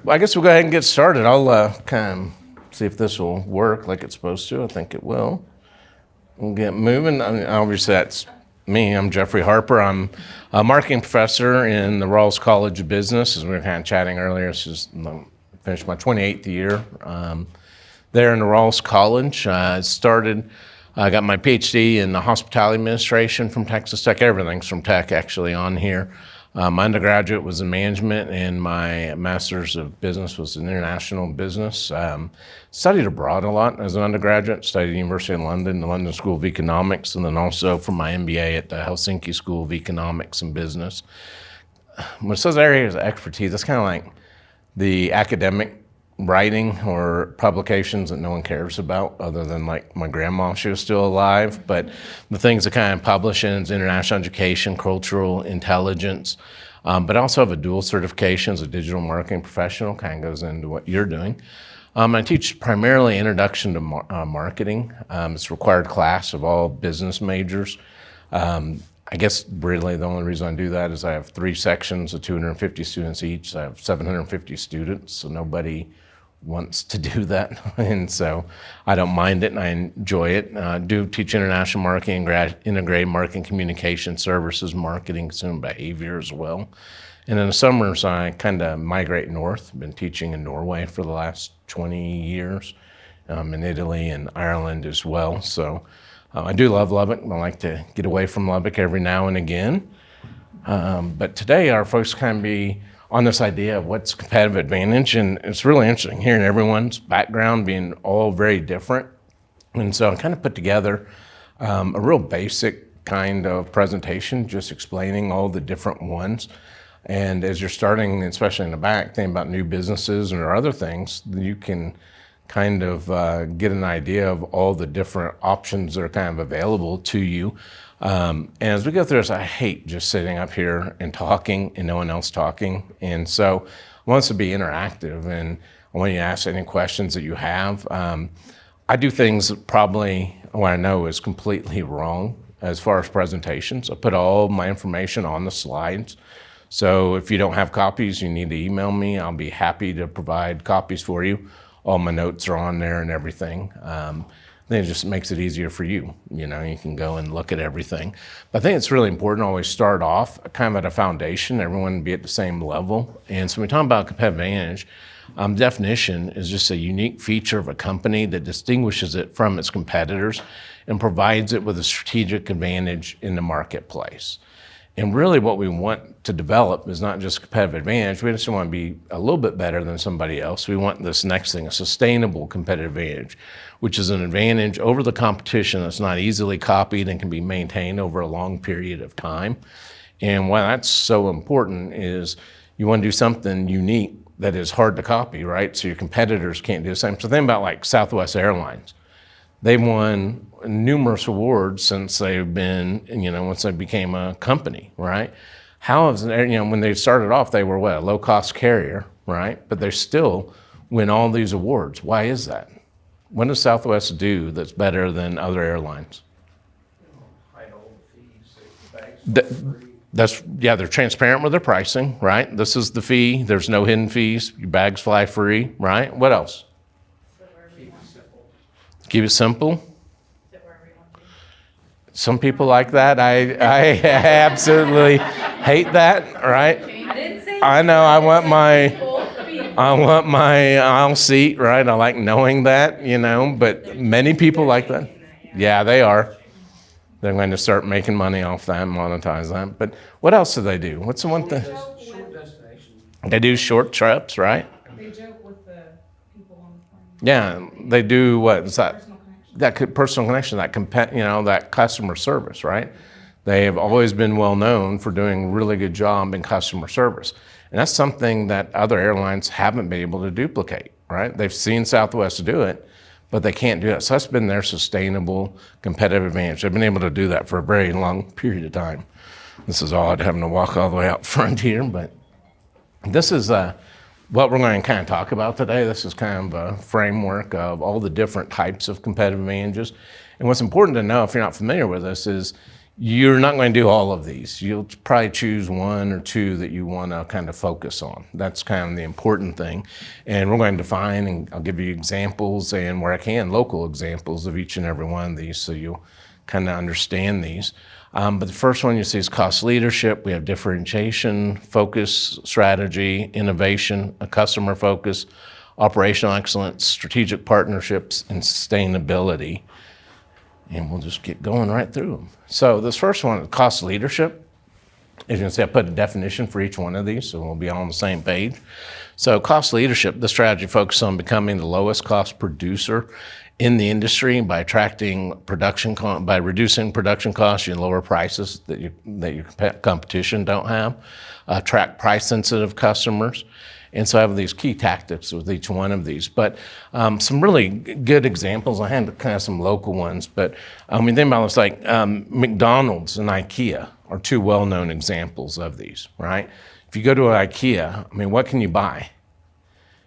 Well, I guess we'll go ahead and get started. I'll kind of see if this will work like it's supposed to. I think it will. We'll get moving. I mean, obviously, that's me. I'm Jeffery Harper. I'm a marketing professor in the Rawls College of Business. As we were kind of chatting earlier, finished my 28th year there in the Rawls College. I got my Ph.D. in the hospitality administration from Texas Tech. Everything's from Tech actually on here. My undergraduate was in management, and my master's of business was in international business. Studied abroad a lot as an undergraduate. Studied at the University of London, the London School of Economics, and then also for my MBA at the Helsinki School of Economics and Business. When it says areas of expertise, that's kind of like the academic writing or publications that no one cares about other than like my grandma, she was still alive, but the things that kind of publish in is international education, cultural intelligence, but I also have a dual certification as a digital marketing professional, kind of goes into what you're doing. I teach primarily introduction to marketing. It's a required class of all business majors. I guess really the only reason I do that is I have 3 sections of 250 students each. So I have 750 students, so nobody wants to do that, and so I don't mind it and I enjoy it. I do teach international marketing, integrated marketing, communication services, marketing, consumer behavior as well. And in the summers, I kind of migrate north. I've been teaching in Norway for the last 20 years, in Italy and Ireland as well. So I do love Lubbock. I like to get away from Lubbock every now and again. But today our focus kind of be on this idea of what's competitive advantage, and it's really interesting hearing everyone's background being all very different. And so I kind of put together a real basic kind of presentation, just explaining all the different ones. And as you're starting, especially in the back, thinking about new businesses or other things, you can kind of get an idea of all the different options that are kind of available to you. And as we go through this, I hate just sitting up here and talking and no one else talking. And so I want us to be interactive, and I want you to ask any questions that you have. I do things that probably what I know is completely wrong as far as presentations. I put all my information on the slides. So if you don't have copies, you need to email me. I'll be happy to provide copies for you. All my notes are on there and everything. Then it just makes it easier for you. You know, you can go and look at everything. But I think it's really important to always start off kind of at a foundation, everyone be at the same level. And so when we talk about competitive advantage, definition is just a unique feature of a company that distinguishes it from its competitors and provides it with a strategic advantage in the marketplace. And really what we want to develop is not just competitive advantage, we just want to be a little bit better than somebody else. We want this next thing, a sustainable competitive advantage, which is an advantage over the competition that's not easily copied and can be maintained over a long period of time. And why that's so important is you want to do something unique that is hard to copy, right? So your competitors can't do the same. So think about like Southwest Airlines. They've won numerous awards since they've been, once they became a company, right? When they started off, they were a low-cost carrier, right? But they still win all these awards. Why is that? What does Southwest do that's better than other airlines? Hide all the fees, They're transparent with their pricing, right? This is the fee. There's no hidden fees. Your bags fly free, right? What else? Keep it simple. Some people like that. I absolutely hate that, right? I know. I want my aisle seat, right? I like knowing that, but many people like that. Yeah, they are. They're going to start making money off that and monetize that. But what else do they do? What's the one thing? Short destination. They do short trips, right? They joke with the people on the plane. Yeah, they do what? Is that? That personal connection, that customer service, right? They have always been well known for doing a really good job in customer service. And that's something that other airlines haven't been able to duplicate, right? They've seen Southwest do it, but they can't do it. So that's been their sustainable competitive advantage. They've been able to do that for a very long period of time. This is odd having to walk all the way out front here, but this is what we're going to kind of talk about today. This is kind of a framework of all the different types of competitive advantages. And what's important to know, if you're not familiar with this, is You're not going to do all of these. You'll probably choose one or two that you want to kind of focus on. That's kind of the important thing. And we're going to define, and I'll give you examples and where I can, local examples of each and every one of these so you'll kind of understand these. But the first one you see is cost leadership. We have differentiation, focus, strategy, innovation, a customer focus, operational excellence, strategic partnerships, and sustainability. And we'll just get going right through them. So this first one, cost leadership. As you can see, I put a definition for each one of these, so we'll be all on the same page. So cost leadership, the strategy focuses on becoming the lowest cost producer in the industry by reducing production costs, you lower prices that your competition don't have, attract price sensitive customers. And so I have these key tactics with each one of these. But some really good examples, I had kind of some local ones, but I mean, think about it, it's like McDonald's and IKEA are two well-known examples of these, right? If you go to an IKEA, I mean, what can you buy?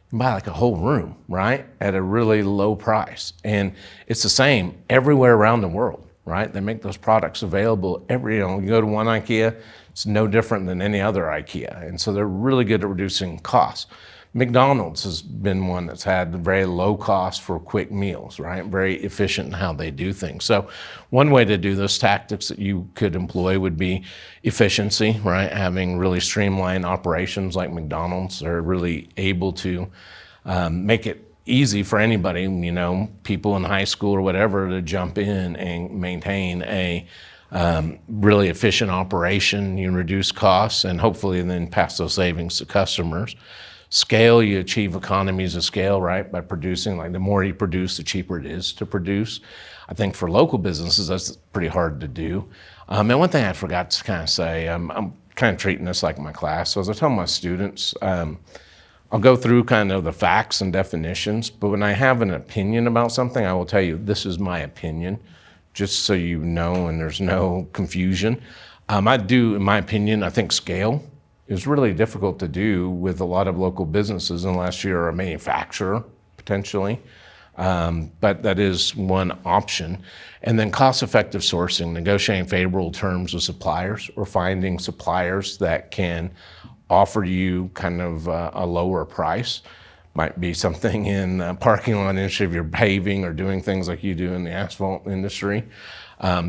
You can buy like a whole room, right? At a really low price. And it's the same everywhere around the world, right? They make those products available you go to one IKEA, it's no different than any other IKEA. And so they're really good at reducing costs. McDonald's has been one that's had very low cost for quick meals, right? Very efficient in how they do things. So one way to do those tactics that you could employ would be efficiency, right? Having really streamlined operations like McDonald's are really able to make it easy for anybody, people in high school or whatever, to jump in and maintain a really efficient operation. You reduce costs and hopefully then pass those savings to customers. Scale, you achieve economies of scale, right? By producing, like the more you produce, the cheaper it is to produce. I think for local businesses, that's pretty hard to do. And one thing I forgot to kind of say, I'm kind of treating this like my class. So as I tell my students, I'll go through kind of the facts and definitions, but when I have an opinion about something, I will tell you, this is my opinion, just so you know and there's no confusion. I do, in my opinion, I think scale is really difficult to do with a lot of local businesses unless you're a manufacturer, potentially. But that is one option. And then cost-effective sourcing, negotiating favorable terms with suppliers or finding suppliers that can offer you kind of a lower price. Might be something in the parking lot industry if you're paving or doing things like you do in the asphalt industry.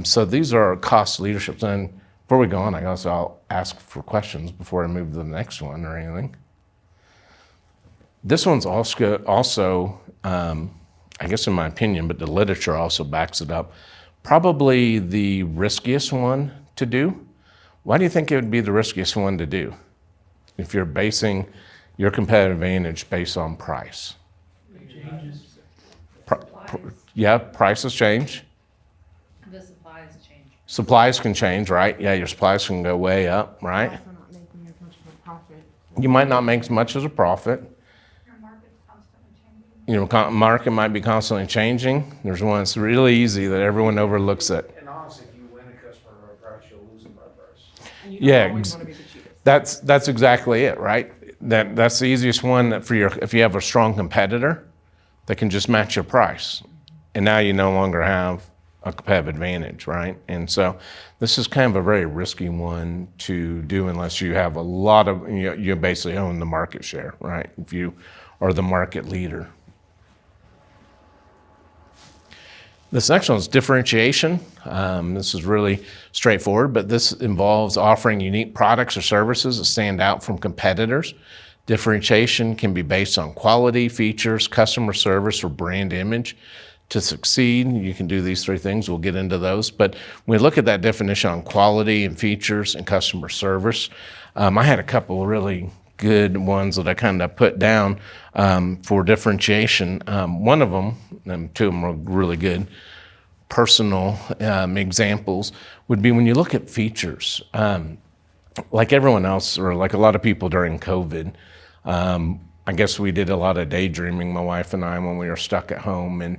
So these are cost leaderships. And before we go on, I guess I'll ask for questions before I move to the next one or anything. This one's also I guess in my opinion, but the literature also backs it up, probably the riskiest one to do. Why do you think it would be the riskiest one to do if you're basing your competitive advantage based on price? Changes. Yeah, prices change. The supplies change. Supplies can change, right? Yeah, your supplies can go way up, right? Also not making as much of a profit. You might not make as much as a profit. Your market's constantly changing. Market might be constantly changing. There's one that's really easy that everyone overlooks it. And honestly, if you win a customer by price, you'll lose them by price. And you Yeah, don't always want to be the cheapest. That's exactly it, right? That's the easiest one that if you have a strong competitor that can just match your price. And now you no longer have a competitive advantage, right? And so this is kind of a very risky one to do unless you have a lot of, you basically own the market share, right? If you are the market leader. This next one is differentiation. This is really straightforward, but this involves offering unique products or services that stand out from competitors. Differentiation can be based on quality, features, customer service, or brand image. To succeed, you can do these three things. We'll get into those. But when we look at that definition on quality and features and customer service, I had a couple of really good ones that I kind of put down for differentiation. One of them, and two of them are really good, personal examples would be when you look at features. Like everyone else, or like a lot of people during COVID, I guess we did a lot of daydreaming, my wife and I, when we were stuck at home. And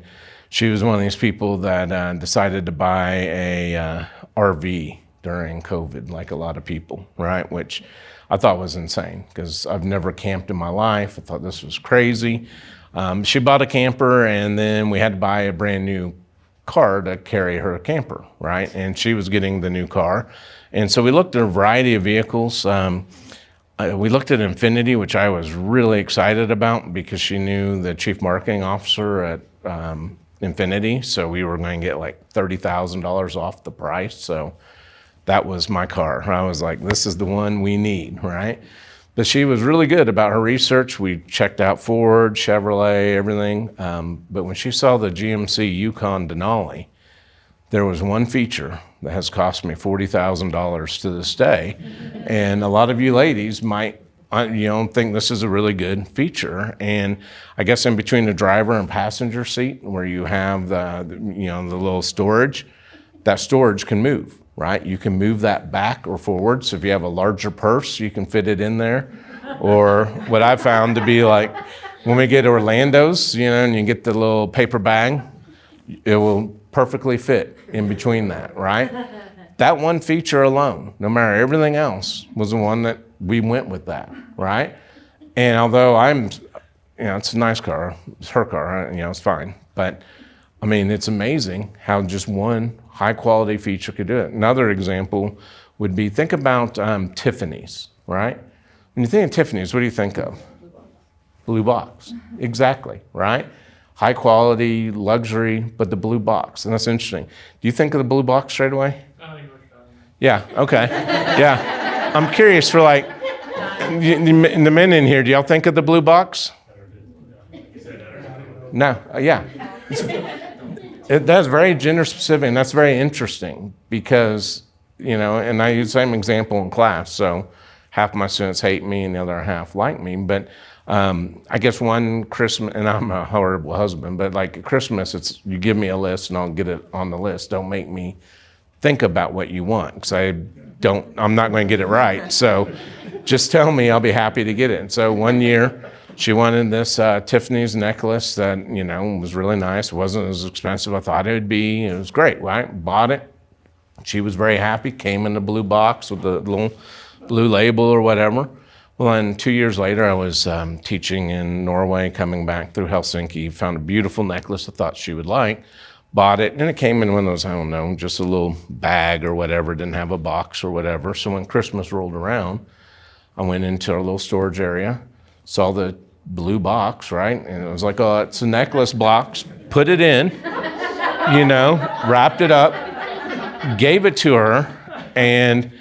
she was one of these people that decided to buy a RV during COVID, like a lot of people, right? Which I thought was insane because I've never camped in my life. I thought this was crazy. She bought a camper and then we had to buy a brand new car to carry her camper, right? And she was getting the new car. And so we looked at a variety of vehicles. We looked at Infinity, which I was really excited about because she knew the chief marketing officer at Infinity. So we were going to get like $30,000 off the price. So that was my car. I was like, this is the one we need, right? But she was really good about her research. We checked out Ford, Chevrolet, everything. But when she saw the GMC Yukon Denali, there was one feature that has cost me $40,000 to this day. And a lot of you ladies might, think this is a really good feature. And I guess in between the driver and passenger seat where you have the little storage, that storage can move. Right? You can move that back or forward. So if you have a larger purse, you can fit it in there. Or what I found to be like, when we get to Orlando's, and you get the little paper bag, it will perfectly fit in between that, right? That one feature alone, no matter everything else, was the one that we went with that, right? And although it's a nice car, it's her car, it's fine. But I mean, it's amazing how just one high quality feature could do it. Another example would be, think about Tiffany's, right? When you think of Tiffany's, what do you think of? Blue box, exactly, right? High quality, luxury, but the blue box, and that's interesting. Do you think of the blue box straight away? Yeah, okay, yeah. I'm curious for like, the men in here, do y'all think of the blue box? No, yeah. That's very gender specific, and that's very interesting because, and I use the same example in class. So half my students hate me and the other half like me. But I guess one Christmas, and I'm a horrible husband, but like at Christmas, it's you give me a list and I'll get it on the list. Don't make me think about what you want because I'm not going to get it right. So just tell me, I'll be happy to get it. And so one year, she wanted this Tiffany's necklace that, was really nice. It wasn't as expensive as I thought it would be. It was great, right? Bought it. She was very happy. Came in the blue box with the little blue label or whatever. Well, then 2 years later, I was teaching in Norway, coming back through Helsinki, found a beautiful necklace I thought she would like, bought it, and it came in one of those, I don't know, just a little bag or whatever, didn't have a box or whatever. So when Christmas rolled around, I went into our little storage area, saw the blue box, right? And it was like, oh, it's a necklace box. Put it in, wrapped it up, gave it to her. And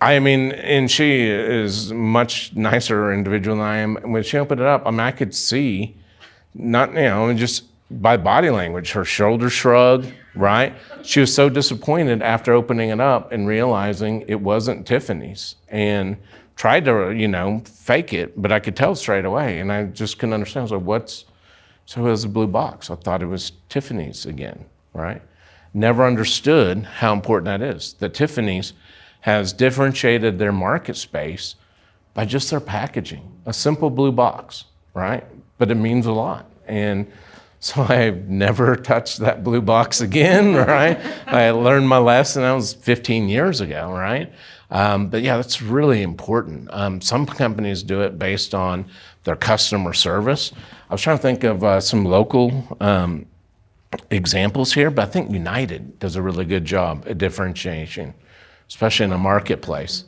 and she is much nicer individual than I am. When she opened it up, I could see, just by body language, her shoulders shrugged, right? She was so disappointed after opening it up and realizing it wasn't Tiffany's. And tried to, fake it, but I could tell straight away. And I just couldn't understand. I was like, so it was a blue box. I thought it was Tiffany's again, right? Never understood how important that is. That Tiffany's has differentiated their market space by just their packaging. A simple blue box, right? But it means a lot. And so I've never touched that blue box again, right? I learned my lesson. That was 15 years ago, right? But yeah, that's really important. Some companies do it based on their customer service. I was trying to think of some local examples here, but I think United does a really good job at differentiation, especially in a marketplace.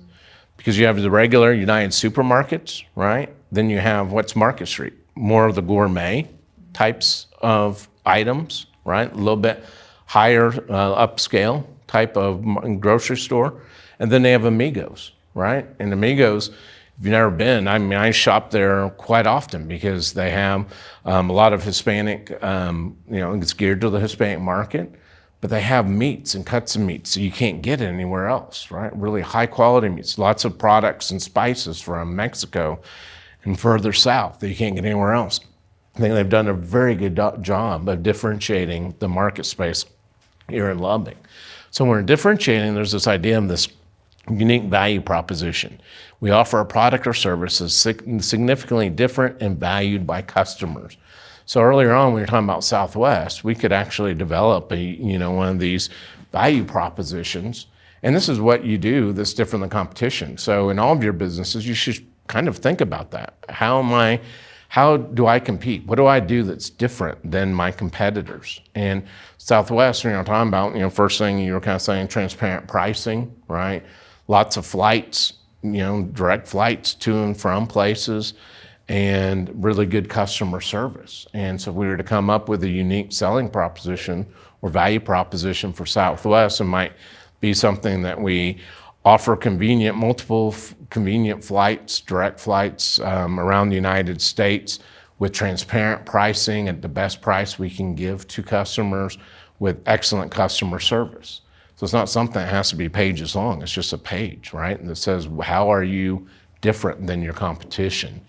Because you have the regular United supermarkets, right? Then you have what's Market Street, more of the gourmet types of items, right? A little bit higher upscale type of grocery store. And then they have Amigos, right? And Amigos, if you've never been, I shop there quite often because they have a lot of Hispanic, it's geared to the Hispanic market, but they have meats and cuts of meats, so you can't get it anywhere else, right? Really high quality meats, lots of products and spices from Mexico and further south that you can't get anywhere else. I think they've done a very good job of differentiating the market space here in Lubbock. So when we're differentiating, there's this idea of this unique value proposition. We offer a product or service that's significantly different and valued by customers. So earlier on, when we were talking about Southwest, we could actually develop one of these value propositions. And this is what you do that's different than competition. So in all of your businesses, you should kind of think about that. How how do I compete? What do I do that's different than my competitors? And Southwest, talking about, first thing you were kind of saying, transparent pricing, right? Lots of flights, direct flights to and from places, and really good customer service. And so if we were to come up with a unique selling proposition or value proposition for Southwest, it might be something that we offer multiple convenient flights, direct flights around the United States with transparent pricing at the best price we can give to customers with excellent customer service. So it's not something that has to be pages long. It's just a page, right? And it says, how are you different than your competition?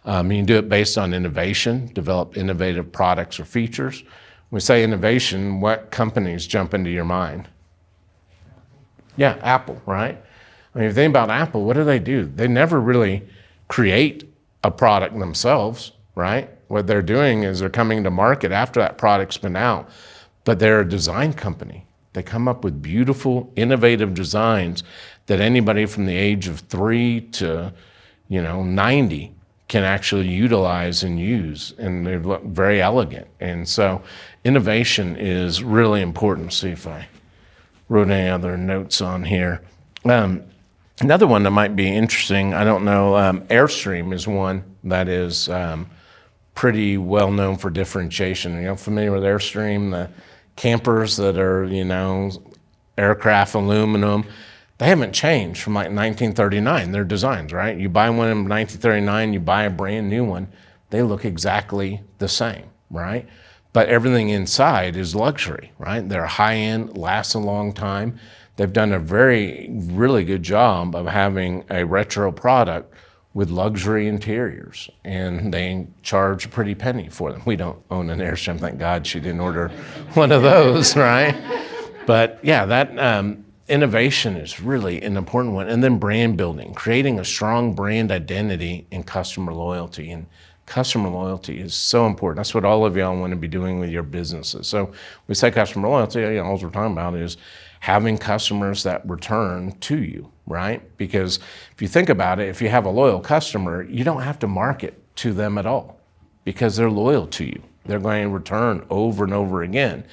You can do it based on innovation, develop innovative products or features. When we say innovation, what companies jump into your mind? Yeah, Apple, right? If you think about Apple, what do? They never really create a product themselves, right? What they're doing is they're coming to market after that product's been out, but they're a design company. They come up with beautiful, innovative designs that anybody from the age of 3 to, 90 can actually utilize and use, and they look very elegant. And so innovation is really important. See if I wrote any other notes on here. Another one that might be interesting, I don't know, Airstream is one that is pretty well known for differentiation. Familiar with Airstream, the campers that are, aircraft aluminum, they haven't changed from like 1939, their designs, right? You buy one in 1939, you buy a brand new one, they look exactly the same, right? But everything inside is luxury, right? They're high-end, last a long time. They've done a really good job of having a retro product with luxury interiors, and they charge a pretty penny for them. We don't own an Airstream, thank God she didn't order one of those, right? But yeah, that innovation is really an important one. And then brand building, creating a strong brand identity and customer loyalty. And customer loyalty is so important. That's what all of y'all want to be doing with your businesses. So we say customer loyalty, all we're talking about is having customers that return to you, right? Because if you think about it, if you have a loyal customer, you don't have to market to them at all because they're loyal to you. They're going to return over and over again.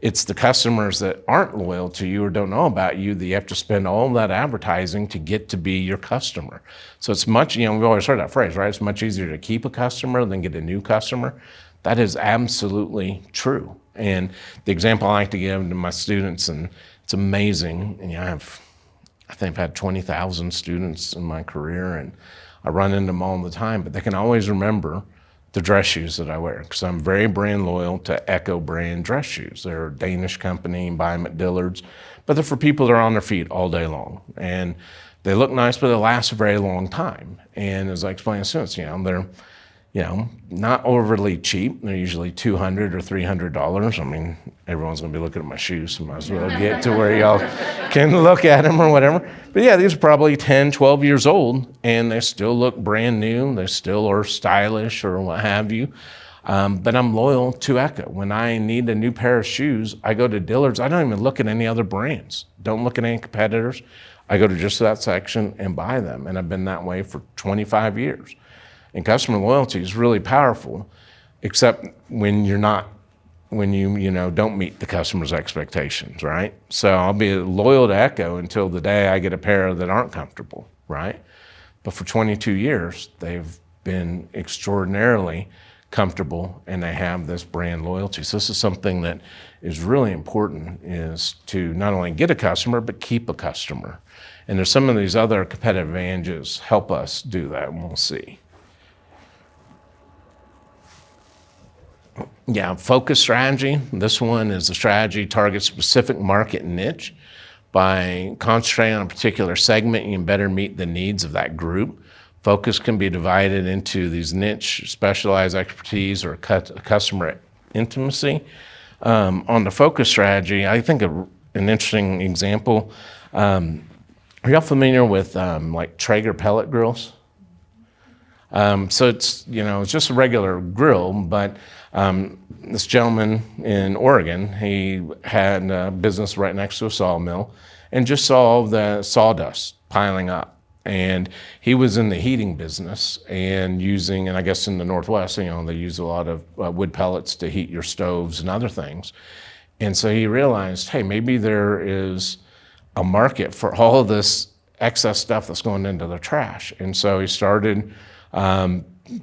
It's the customers that aren't loyal to you or don't know about you that you have to spend all that advertising to get to be your customer. So it's much, we've always heard that phrase, right? It's much easier to keep a customer than get a new customer. That is absolutely true. And the example I like to give to my students, and it's amazing, and I think I've had 20,000 students in my career, and I run into them all the time, but they can always remember the dress shoes that I wear, because I'm very brand loyal to Echo brand dress shoes. They're a Danish company, and buy them at Dillard's, but they're for people that are on their feet all day long. And they look nice, but they last a very long time. And as I explained to students, they're not overly cheap. They're usually $200 or $300. I mean, everyone's gonna be looking at my shoes, so might as well get to where y'all can look at them or whatever. But yeah, these are probably 10, 12 years old, and they still look brand new. They still are stylish or what have you. But I'm loyal to Echo. When I need a new pair of shoes, I go to Dillard's. I don't even look at any other brands. Don't look at any competitors. I go to just that section and buy them, and I've been that way for 25 years. And customer loyalty is really powerful, except when you don't meet the customer's expectations, right? So I'll be loyal to Echo until the day I get a pair that aren't comfortable, right? But for 22 years, they've been extraordinarily comfortable, and they have this brand loyalty. So this is something that is really important, is to not only get a customer, but keep a customer. And there's some of these other competitive advantages help us do that, and we'll see. Yeah, focus strategy. This one is a strategy targets specific market niche. By concentrating on a particular segment, you can better meet the needs of that group. Focus can be divided into these niche, specialized expertise, or customer intimacy. On the focus strategy, I think an interesting example, are y'all familiar with like Traeger pellet grills? So it's just a regular grill, but this gentleman in Oregon, he had a business right next to a sawmill and just saw the sawdust piling up. and he was in the heating business and using, and I guess in the Northwest, they use a lot of wood pellets to heat your stoves and other things. And so he realized, hey, maybe there is a market for all of this excess stuff that's going into the trash. And so he started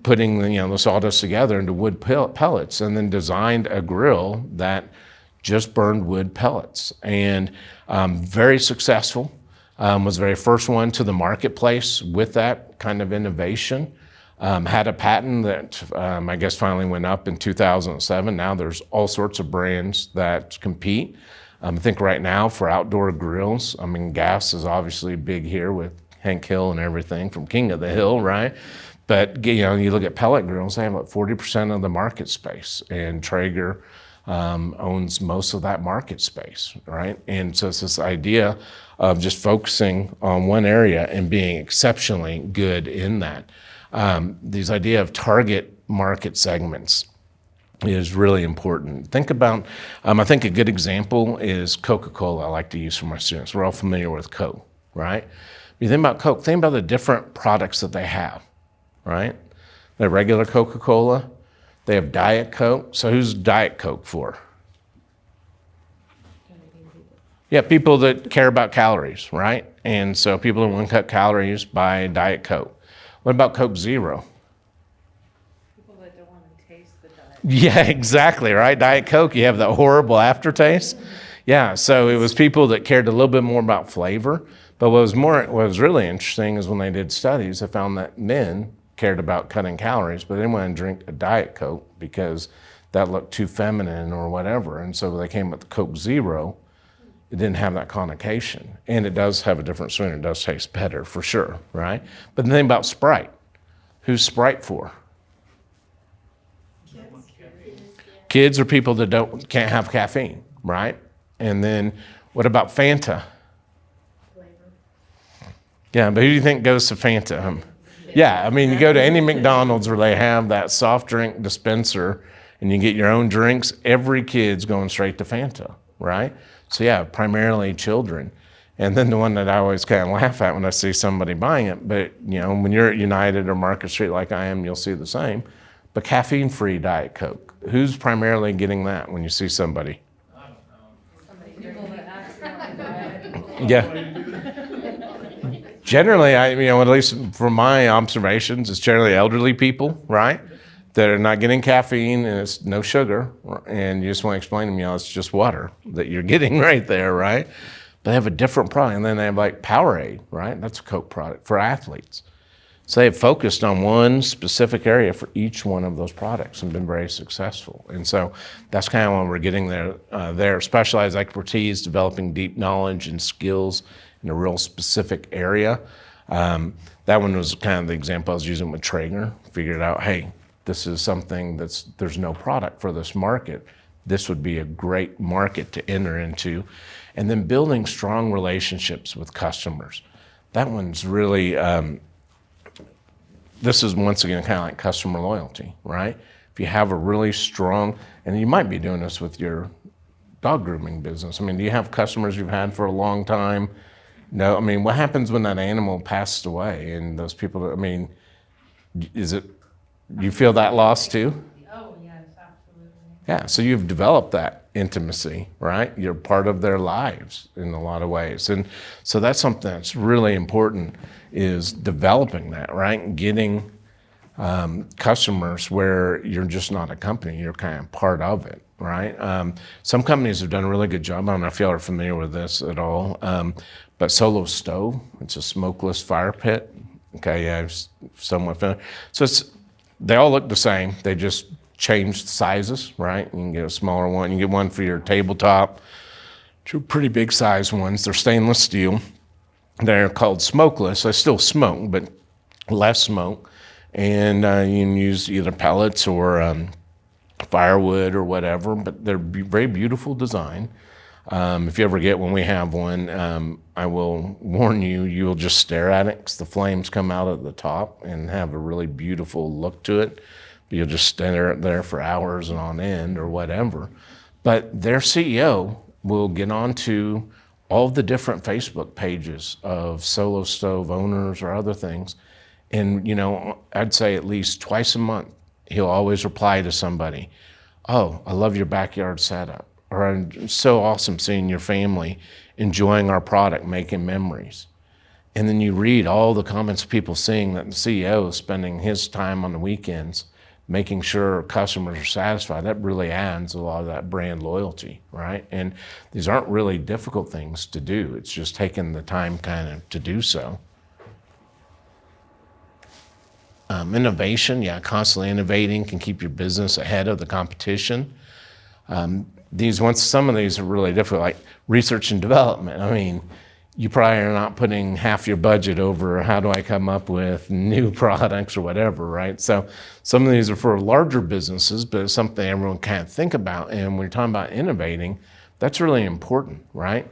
putting the sawdust together into wood pellets, and then designed a grill that just burned wood pellets, and very successful. Was the very first one to the marketplace with that kind of innovation. Had a patent that I guess finally went up in 2007. Now there's all sorts of brands that compete. I think right now for outdoor grills, gas is obviously big here with Hank Hill and everything from King of the Hill, right? But you look at pellet grills, they have about 40% of the market space, and Traeger owns most of that market space, right? And so it's this idea of just focusing on one area and being exceptionally good in that. This idea of target market segments is really important. Think about, I think a good example is Coca-Cola. I like to use for my students. We're all familiar with Coke, right? When you think about Coke, think about the different products that they have, right? They have regular Coca-Cola, they have Diet Coke. So who's Diet Coke for? Yeah, people that care about calories, right? And so people that want to cut calories buy Diet Coke. What about Coke Zero? People that don't want to taste the diet. Yeah, exactly, right? Diet Coke, you have that horrible aftertaste. Yeah, so it was people that cared a little bit more about flavor. But what was really interesting is when they did studies, they found that men cared about cutting calories, but they didn't want to drink a Diet Coke because that looked too feminine or whatever. And so they came with the Coke Zero. It didn't have that connotation. And it does have a different sweetener. It does taste better for sure, right? But the thing about Sprite, who's Sprite for? Kids are people that can't have caffeine, right? And then what about Fanta? Yeah, but who do you think goes to Fanta? Yeah, you go to any McDonald's where they have that soft drink dispenser and you get your own drinks, every kid's going straight to Fanta, right? So yeah, primarily children. And then the one that I always kind of laugh at when I see somebody buying it, but when you're at United or Market Street like I am, you'll see the same, but caffeine-free Diet Coke. Who's primarily getting that when you see somebody? People that accidentally buy it. Yeah. Generally, at least from my observations, it's generally elderly people, right? That are not getting caffeine and it's no sugar. And you just want to explain to them, it's just water that you're getting right there, right? But they have a different product. And then they have like Powerade, right? That's a Coke product for athletes. So they have focused on one specific area for each one of those products and been very successful. And so that's kind of when we're getting there, specialized expertise, developing deep knowledge and skills in a real specific area. That one was kind of the example I was using with Traeger. Figured out, hey, this is something there's no product for this market. This would be a great market to enter into. And then building strong relationships with customers. That one's really, this is once again kind of like customer loyalty, right? If you have a really strong, and you might be doing this with your dog grooming business. Do you have customers you've had for a long time? No, what happens when that animal passes away and those people, you feel that loss too? Oh, yes, absolutely. Yeah, so you've developed that intimacy, right? You're part of their lives in a lot of ways. And so that's something that's really important, is developing that, right? Getting customers where you're just not a company, you're kind of part of it, right? Some companies have done a really good job. I don't know if y'all are familiar with this at all, but Solo Stove, it's a smokeless fire pit. Okay, yeah, I'm somewhat familiar. So they all look the same. They just changed sizes, right? You can get a smaller one. You can get one for your tabletop, two pretty big size ones. They're stainless steel. They're called smokeless. They still smoke, but less smoke. And you can use either pellets or firewood or whatever, but they're very beautiful design. If you ever get one, we have one, I will warn you, you'll just stare at it because the flames come out at the top and have a really beautiful look to it. But you'll just stare there for hours and on end or whatever. But their CEO will get onto all the different Facebook pages of solo stove owners or other things. And, I'd say at least twice a month, he'll always reply to somebody, "Oh, I love your backyard setup," or "It's so awesome seeing your family enjoying our product, making memories." And then you read all the comments of people seeing that the CEO is spending his time on the weekends making sure customers are satisfied. That really adds a lot of that brand loyalty, right? And these aren't really difficult things to do. It's just taking the time kind of to do so. Innovation, constantly innovating can keep your business ahead of the competition. Some of these are really difficult, like research and development. I mean, you probably are not putting half your budget over how do I come up with new products or whatever, right? So some of these are for larger businesses, but it's something everyone can't think about. And when you're talking about innovating, that's really important, right?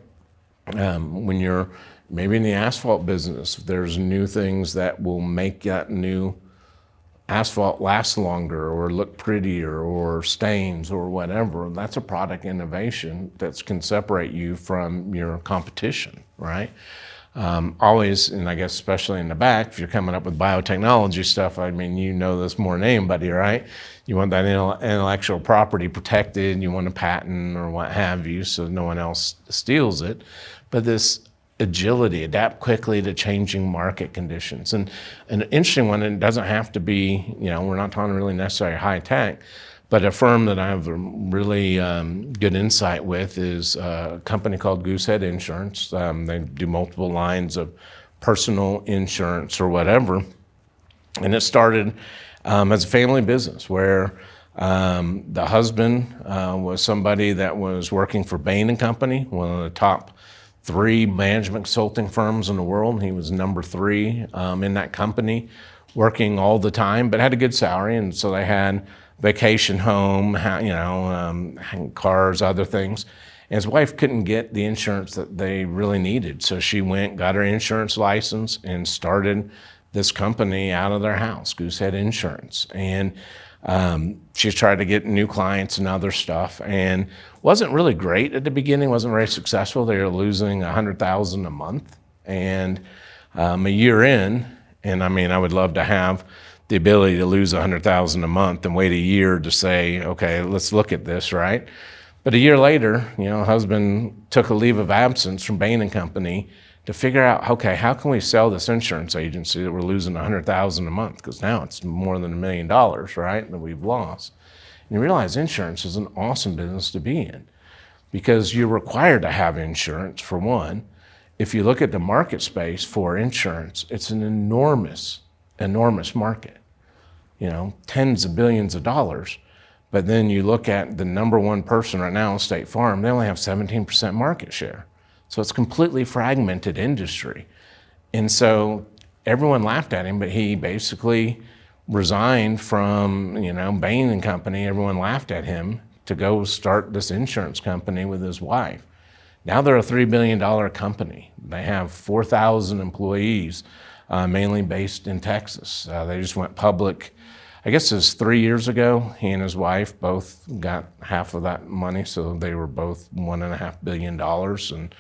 When you're maybe in the asphalt business, there's new things that will make that new asphalt last longer or look prettier or stains or whatever. That's a product innovation that can separate you from your competition, right? Always, and I guess especially in the back, if you're coming up with biotechnology stuff, I mean, you know this more than anybody, right? You want that intellectual property protected, you want a patent or what have you, so no one else steals it. But this agility, adapt quickly to changing market conditions. And an interesting one, and it doesn't have to be, we're not talking really necessarily high tech, but a firm that I have a really good insight with is a company called Goosehead Insurance. They do multiple lines of personal insurance or whatever. And it started as a family business where the husband was somebody that was working for Bain & Company, one of the top 3 management consulting firms in the world. He was number 3 in that company, working all the time, but had a good salary. And so they had vacation home, cars, other things. And his wife couldn't get the insurance that they really needed. So she got her insurance license and started this company out of their house, Goosehead Insurance. And she tried to get new clients and other stuff, and wasn't really great at the beginning, wasn't very successful. They were losing $100,000 a month. And a year in, and I mean, I would love to have the ability to lose $100,000 a month and wait a year to say, okay, let's look at this, right? But a year later, husband took a leave of absence from Bain & Company to figure out, okay, how can we sell this insurance agency that we're losing $100,000 a month? Because now it's more than $1 million, right, that we've lost. And you realize insurance is an awesome business to be in because you're required to have insurance, for one. If you look at the market space for insurance, it's an enormous market, tens of billions of dollars. But then you look at the number 1 person right now, State Farm, they only have 17% market share. So it's a completely fragmented industry. And so everyone laughed at him, but he basically resigned from, Bain & Company. Everyone laughed at him to go start this insurance company with his wife. Now they're a $3 billion company. They have 4,000 employees, mainly based in Texas. They just went public, I guess it was 3 years ago. He and his wife both got half of that money, so they were both $1.5 billion and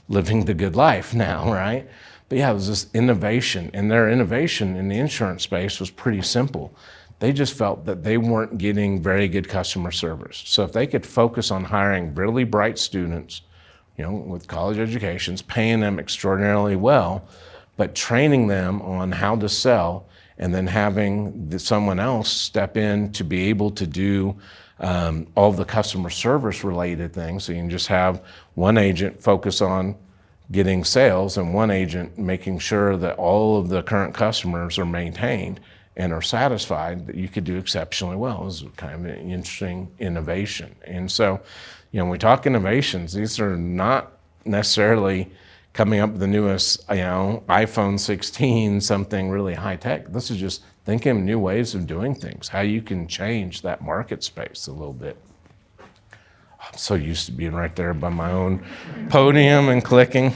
living the good life now, right? But it was this innovation, and their innovation in the insurance space was pretty simple. They just felt that they weren't getting very good customer service. So if they could focus on hiring really bright students, with college educations, paying them extraordinarily well, but training them on how to sell, and then having someone else step in to be able to do all the customer service related things. So you can just have one agent focus on getting sales and one agent making sure that all of the current customers are maintained and are satisfied, that you could do exceptionally well. It was kind of an interesting innovation. And so, when we talk innovations, these are not necessarily coming up with the newest, iPhone 16, something really high tech. This is just thinking of new ways of doing things, how you can change that market space a little bit. I'm so used to being right there by my own podium and clicking.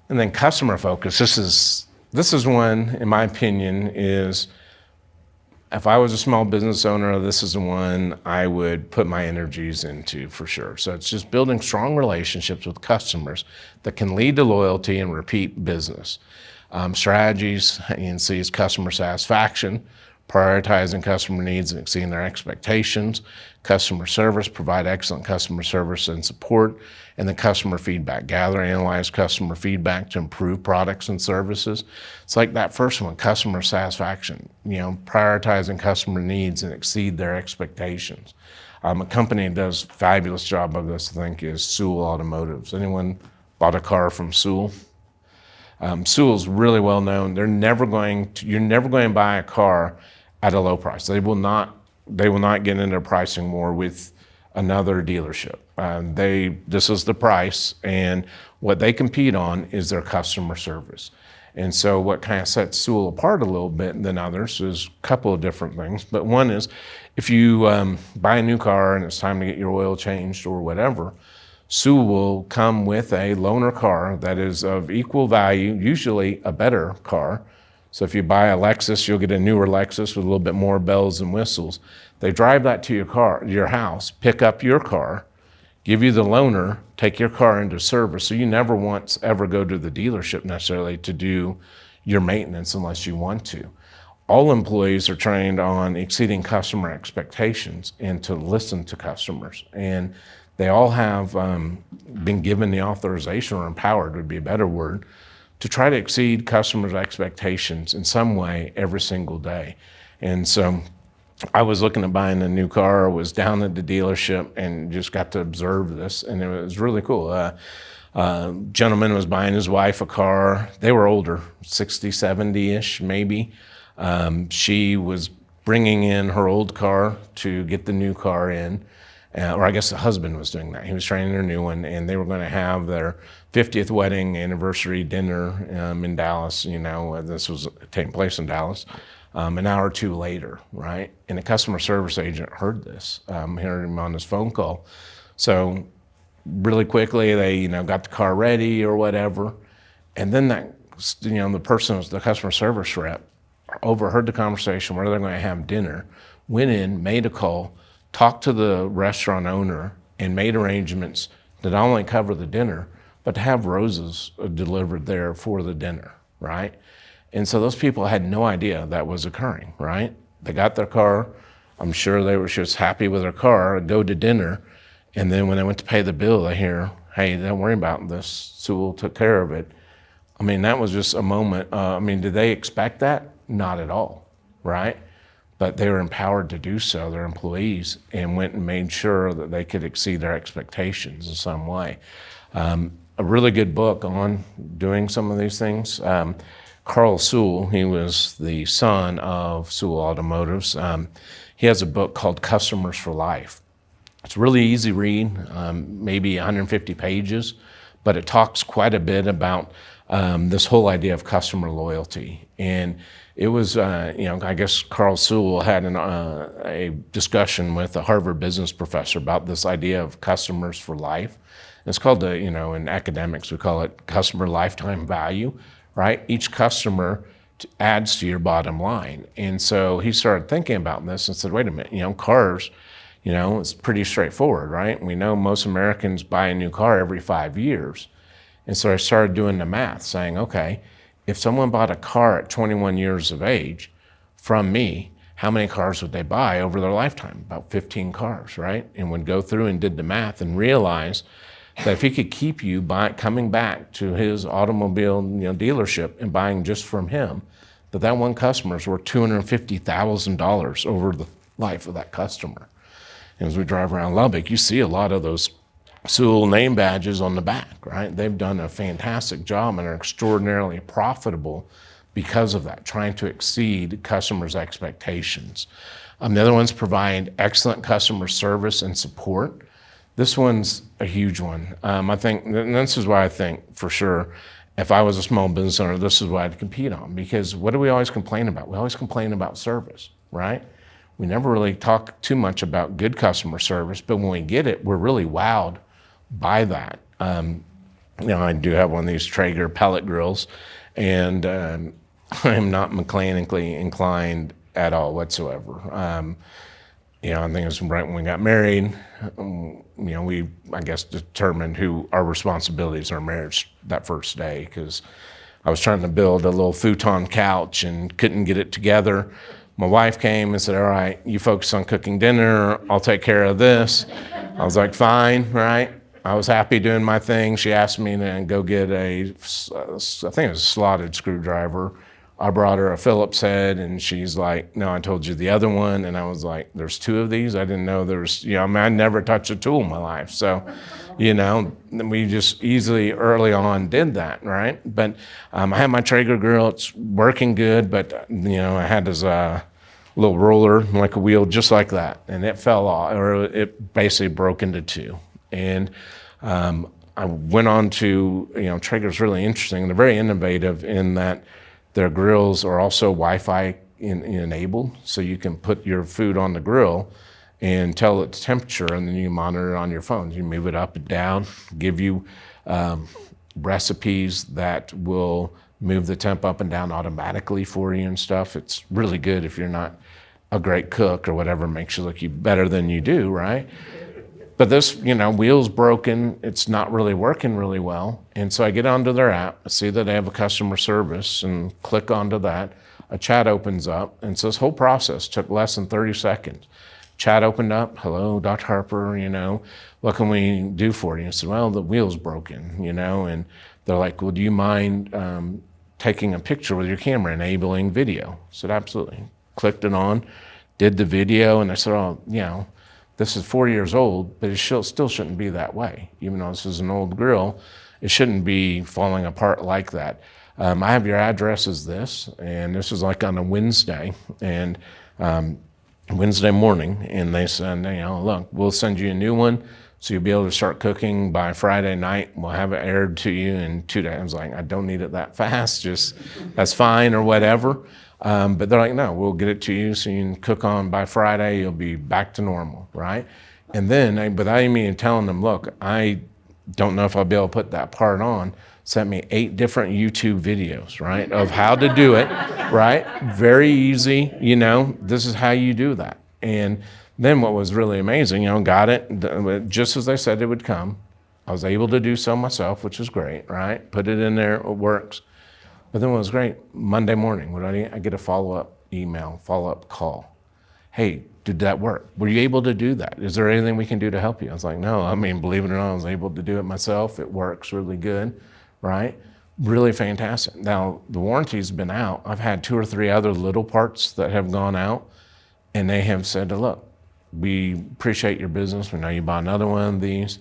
And then customer focus. This is one, in my opinion, is if I was a small business owner, this is the one I would put my energies into for sure. So it's just building strong relationships with customers that can lead to loyalty and repeat business. Strategies you can see is customer satisfaction, prioritizing customer needs and exceeding their expectations. Customer service, provide excellent customer service and support. And then customer feedback, gather and analyze customer feedback to improve products and services. It's like that first one, customer satisfaction, prioritizing customer needs and exceed their expectations. A company that does a fabulous job of this, I think, is Sewell Automotives. Anyone bought a car from Sewell? Sewell's really well known. You're never going to buy a car at a low price. They will not get into pricing war with another dealership. This is the price, and what they compete on is their customer service. And so what kind of sets Sewell apart a little bit than others is a couple of different things. But one is if you buy a new car and it's time to get your oil changed or whatever, Sewell will come with a loaner car that is of equal value, usually a better car. So if you buy a Lexus, you'll get a newer Lexus with a little bit more bells and whistles. They drive that to your house, pick up your car, give you the loaner, take your car into service. So you never once ever go to the dealership necessarily to do your maintenance unless you want to. All employees are trained on exceeding customer expectations and to listen to customers. And they all have been given the authorization, or empowered would be a better word, to try to exceed customers' expectations in some way every single day. And so I was looking at buying a new car. I was down at the dealership and just got to observe this, and it was really cool. Gentleman was buying his wife a car. They were older, 60, 70-ish maybe. She was bringing in her old car to get the new car in. Or I guess the husband was doing that. He was training their new one, and they were going to have their 50th wedding anniversary dinner in Dallas. This was taking place in Dallas an hour or two later, right? And the customer service agent heard this, heard him on his phone call. So really quickly, they got the car ready or whatever, and then the customer service rep overheard the conversation where they're going to have dinner, went in, made a call, talked to the restaurant owner, and made arrangements to not only cover the dinner, but to have roses delivered there for the dinner, right? And so those people had no idea that was occurring, right? They got their car. I'm sure they were just happy with their car, go to dinner, and then when they went to pay the bill, they hear, hey, don't worry about this, Sewell took care of it. I mean, that was just a moment. Did they expect that? Not at all, right? But they were empowered to do so, their employees, and went and made sure that they could exceed their expectations in some way. A really good book on doing some of these things. Carl Sewell, he was the son of Sewell Automotives. He has a book called Customers for Life. It's a really easy read, maybe 150 pages, but it talks quite a bit about this whole idea of customer loyalty. And it was, I guess Carl Sewell had a discussion with a Harvard business professor about this idea of customers for life. It's called, in academics, we call it customer lifetime value, right? Each customer adds to your bottom line. And so he started thinking about this and said, wait a minute, cars, it's pretty straightforward, right? We know most Americans buy a new car every 5 years. And so I started doing the math, saying, okay, if someone bought a car at 21 years of age from me, how many cars would they buy over their lifetime? About 15 cars, right? And would go through and did the math and realize that if he could keep you coming back to his automobile dealership and buying just from him, that one customer is worth $250,000 over the life of that customer. And as we drive around Lubbock, you see a lot of those Sewell name badges on the back, right? They've done a fantastic job and are extraordinarily profitable because of that, trying to exceed customers' expectations. The other ones provide excellent customer service and support. This one's a huge one. I think, and this is why I think for sure, if I was a small business owner, this is what I'd compete on, because what do we always complain about? We always complain about service, right? We never really talk too much about good customer service, but when we get it, we're really wowed by that. I do have one of these Traeger pellet grills, and I'm not mechanically inclined at all whatsoever. You know, I think it was right when we got married, you know, we, I guess, determined who our responsibilities in our marriage that first day, because I was trying to build a little futon couch and couldn't get it together. My wife came and said, all right, you focus on cooking dinner, I'll take care of this. I was like, fine, right? I was happy doing my thing. She asked me to go get I think it was a slotted screwdriver. I brought her a Phillips head, and she's like, no, I told you the other one. And I was like, there's two of these? I didn't know there's, you know, I mean, I never touched a tool in my life. So, you know, we just easily early on did that, right? But I had my Traeger grill. It's working good, but, you know, I had this little roller, like a wheel, just like that. And it fell off, or it basically broke into two. And I went on to, you know, Traeger's really interesting. They're very innovative in that their grills are also Wi-Fi enabled, so you can put your food on the grill and tell it the temperature, and then you monitor it on your phone. You move it up and down, give you recipes that will move the temp up and down automatically for you and stuff. It's really good if you're not a great cook or whatever, makes you look better than you do, right? But this, you know, wheel's broken. It's not really working really well. And so I get onto their app, I see that they have a customer service, and click onto that. A chat opens up, and so this whole process took less than 30 seconds. Chat opened up, hello, Dr. Harper, you know, what can we do for you? I said, well, the wheel's broken, you know, and they're like, well, do you mind taking a picture with your camera, enabling video? I said, absolutely. Clicked it on, did the video, and I said, oh, you know, this is 4 years old, but it still shouldn't be that way. Even though this is an old grill, it shouldn't be falling apart like that. I have your address as this, and this is like on a Wednesday, and Wednesday morning, and they said, you know, look, we'll send you a new one, so you'll be able to start cooking by Friday night. We'll have it aired to you in 2 days. I was like, I don't need it that fast, just that's fine or whatever. But they're like, no, we'll get it to you so you can cook on by Friday. You'll be back to normal, right? And then, without even telling them, look, I don't know if I'll be able to put that part on, sent me 8 different YouTube videos, right, of how to do it, right? Very easy, you know, this is how you do that. And then what was really amazing, you know, got it just as they said it would come. I was able to do so myself, which is great, right? Put it in there, it works. But then what was great, Monday morning, I get a follow-up email, follow-up call. Hey, did that work? Were you able to do that? Is there anything we can do to help you? I was like, no, I mean, believe it or not, I was able to do it myself. It works really good, right? Really fantastic. Now, the warranty's been out. I've had 2 or 3 other little parts that have gone out, and they have said, look, we appreciate your business. We know you bought another one of these.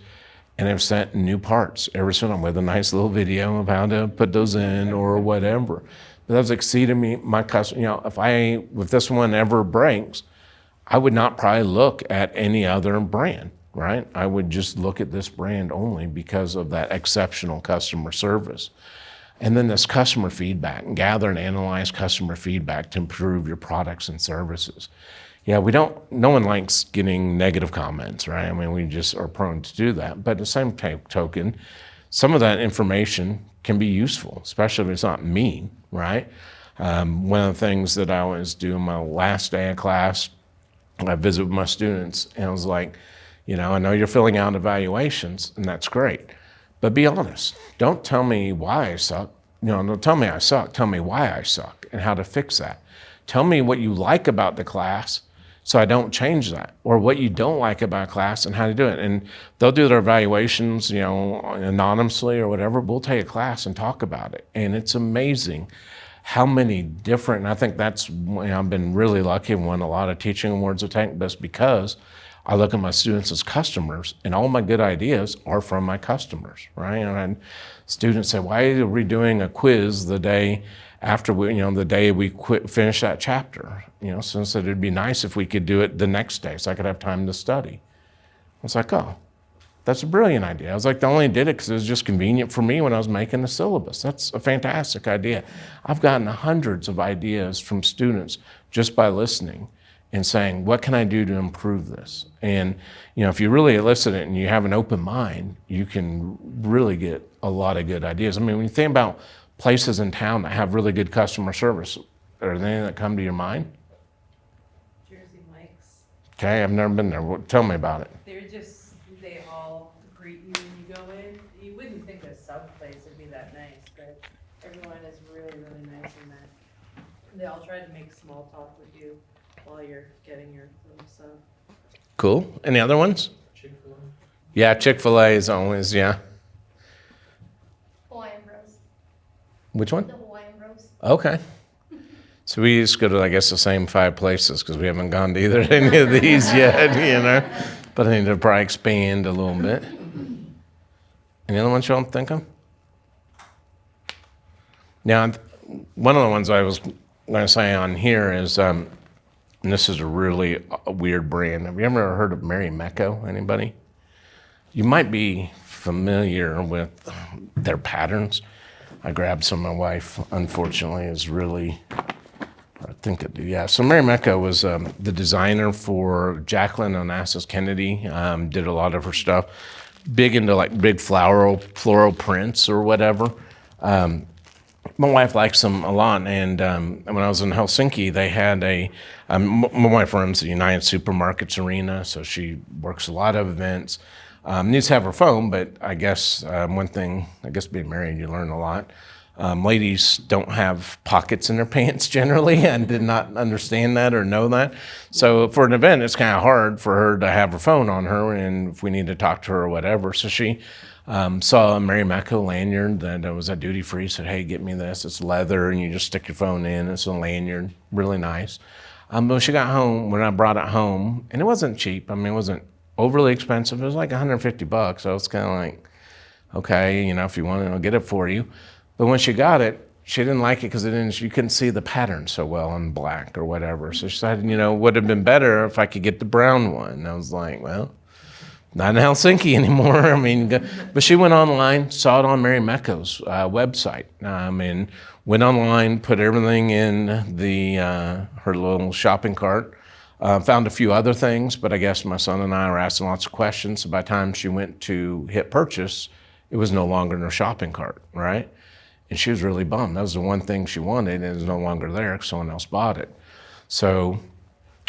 And they've sent new parts every single time with a nice little video of how to put those in or whatever. But that's exceeded me, my customer. You know, if this one ever breaks, I would not probably look at any other brand, right? I would just look at this brand only because of that exceptional customer service. And then this customer feedback, and gather and analyze customer feedback to improve your products and services. Yeah, no one likes getting negative comments, right? I mean, we just are prone to do that. But at the same token, some of that information can be useful, especially if it's not mean, right? One of the things that I always do in my last day of class, I visit with my students, and I was like, you know, I know you're filling out evaluations, and that's great, but be honest. Don't tell me why I suck. You know, don't tell me I suck. Tell me why I suck and how to fix that. Tell me what you like about the class, so I don't change that, or what you don't like about class and how to do it. And they'll do their evaluations, you know, anonymously or whatever. We'll take a class and talk about it. And it's amazing how many different, and I think that's, you know, I've been really lucky and won a lot of teaching awards at Tank Best because I look at my students as customers, and all my good ideas are from my customers, right? And students say, why are we doing a quiz the day after the day we finish that chapter? You know, since it'd be nice if we could do it the next day so I could have time to study. I was like, oh, that's a brilliant idea. I was like, I only did it because it was just convenient for me when I was making the syllabus. That's a fantastic idea. I've gotten hundreds of ideas from students just by listening and saying, what can I do to improve this? And, you know, if you really elicit it and you have an open mind, you can really get a lot of good ideas. I mean, when you think about places in town that have really good customer service, are there any that come to your mind? Okay, I've never been there. Tell me about it. They all greet you when you go in. You wouldn't think a sub place would be that nice, but everyone is really, really nice in that. They all try to make small talk with you while you're getting your little sub. Cool. Any other ones? Chick-fil-A. Yeah, Chick-fil-A is always, yeah. Hawaiian Bros. Which one? The Hawaiian Bros. Okay. So we just go to, I guess, the same 5 places because we haven't gone to either any of these yet, you know. But I need to probably expand a little bit. Any other ones you don't think of? Now, one of the ones I was going to say on here is, and this is a really weird brand. Have you ever heard of Mary Mecco? Anybody? You might be familiar with their patterns. I grabbed some. My wife, unfortunately, is really, I think it, yeah. So Mary Mecco was the designer for Jacqueline Onassis Kennedy. Did a lot of her stuff. Big into like big floral prints or whatever. My wife likes them a lot, and when I was in Helsinki, they had my wife runs the United Supermarkets arena, so she works a lot of events. Needs to have her phone, but I guess one thing, I guess being married, you learn a lot. Ladies don't have pockets in their pants generally, and did not understand that or know that. So for an event, it's kind of hard for her to have her phone on her, and if we need to talk to her or whatever. So she saw a Mary Mecco lanyard that was at duty free, said, hey, get me this. It's leather, and you just stick your phone in. It's a lanyard, really nice. But when she got home, when I brought it home, and it wasn't cheap. I mean, it wasn't overly expensive. It was like $150. So it's kind of like, okay, you know, if you want it, I'll get it for you. But when she got it, she didn't like it because you couldn't see the pattern so well on black or whatever. So she said, you know, would have been better if I could get the brown one. And I was like, well, not in Helsinki anymore. I mean, but she went online, saw it on Mary Mecco's website, and went online, put everything in her little shopping cart. Found a few other things, but I guess my son and I were asking lots of questions. So by the time she went to hit purchase, it was no longer in her shopping cart, right? And she was really bummed. That was the one thing she wanted, and it was no longer there because someone else bought it. So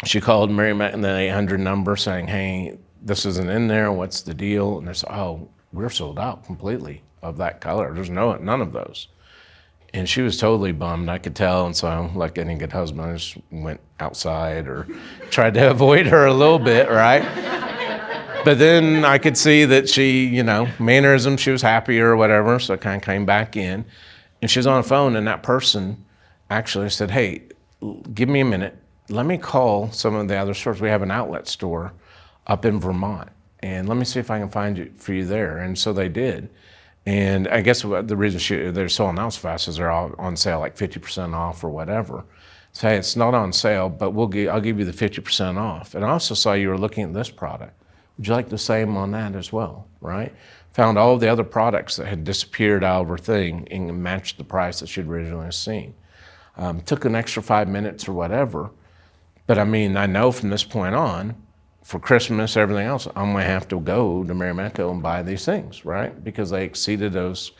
she called Mary Mac and the 800 number saying, hey, this isn't in there. What's the deal? And they said, oh, we're sold out completely of that color. There's none of those. And she was totally bummed, I could tell. And so, like any good husband, I just went outside or tried to avoid her a little bit, right? But then I could see that she, you know, mannerism, she was happy or whatever. So I kind of came back in. And she was on the phone, and that person actually said, hey, give me a minute. Let me call some of the other stores. We have an outlet store up in Vermont, and let me see if I can find it for you there. And so they did. And I guess the reason they're selling out so fast is they're all on sale, like 50% off or whatever. So hey, it's not on sale, but I'll give you the 50% off. And I also saw you were looking at this product. Would you like the same on that as well, right? Found all the other products that had disappeared out of her thing and matched the price that she'd originally seen. Took an extra 5 minutes or whatever. But I mean, I know from this point on, for Christmas, everything else, I'm gonna have to go to Mary Mecco and buy these things, right? Because they exceeded those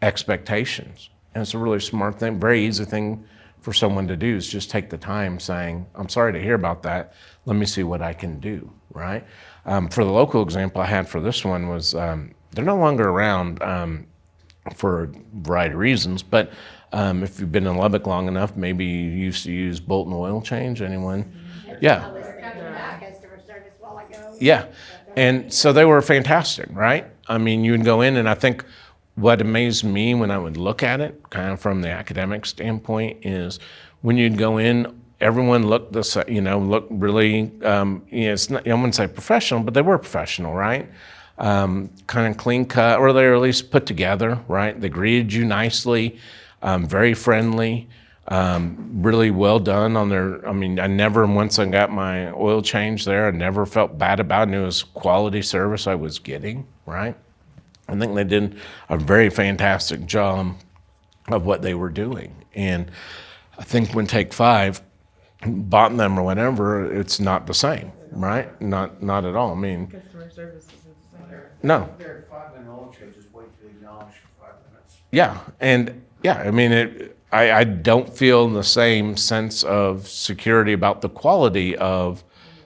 expectations. And it's a really smart thing, very easy thing for someone to do is just take the time saying, I'm sorry to hear about that. Let me see what I can do, right? For the local example I had for this one was, they're no longer around for a variety of reasons, but if you've been in Lubbock long enough, maybe you used to use Bolton Oil Change, anyone? Yeah. Yeah, and so they were fantastic, right? I mean, you would go in, and I think what amazed me when I would look at it, kind of from the academic standpoint, is when you'd go in, everyone looked looked really, it's not, I wouldn't say professional, but they were professional, right? Kind of clean cut, or they were at least put together, right? They greeted you nicely, very friendly. Really well done on their, I mean, I never, once I got my oil change there, I never felt bad about it. It was quality service I was getting, right? I think they did a very fantastic job of what they were doing. And I think when Take 5 bought them or whatever, it's not the same, right? Not at all. I mean, Customer service isn't the same. no. There are 5 minute oil change, just wait to acknowledge for 5 minutes. Yeah, and yeah, I mean, I don't feel the same sense of security about the quality of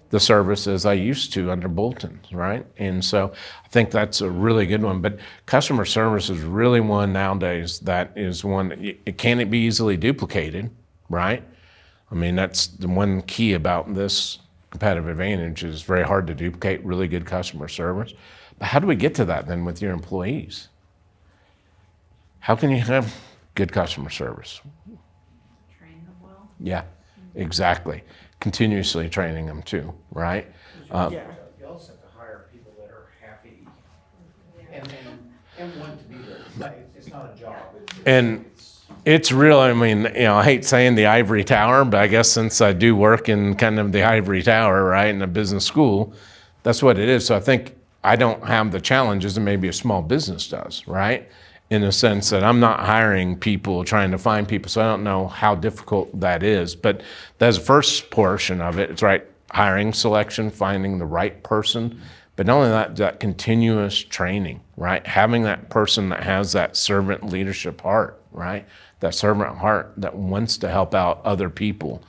the service as I used to under Bolton's, right? And so I think that's a really good one. But customer service is really one nowadays that is one, it can't be easily duplicated, right? I mean, that's the one key about this competitive advantage is very hard to duplicate really good customer service. But how do we get to that then with your employees? How can you have good customer service? Train them well. Yeah, exactly. Continuously training them too, right? You also have to hire people that are happy and want to be there. It's not a job. And it's real, I mean, I hate saying the ivory tower, but I guess since I do work in kind of the ivory tower, right, in a business school, that's what it is. So I think I don't have the challenges that maybe a small business does, right? In the sense that I'm not hiring people, trying to find people, so I don't know how difficult that is. But that's the first portion of it. It's right, hiring, selection, finding the right person. But not only that continuous training, right? Having that person that has that servant leadership heart, right? That servant heart that wants to help out other people.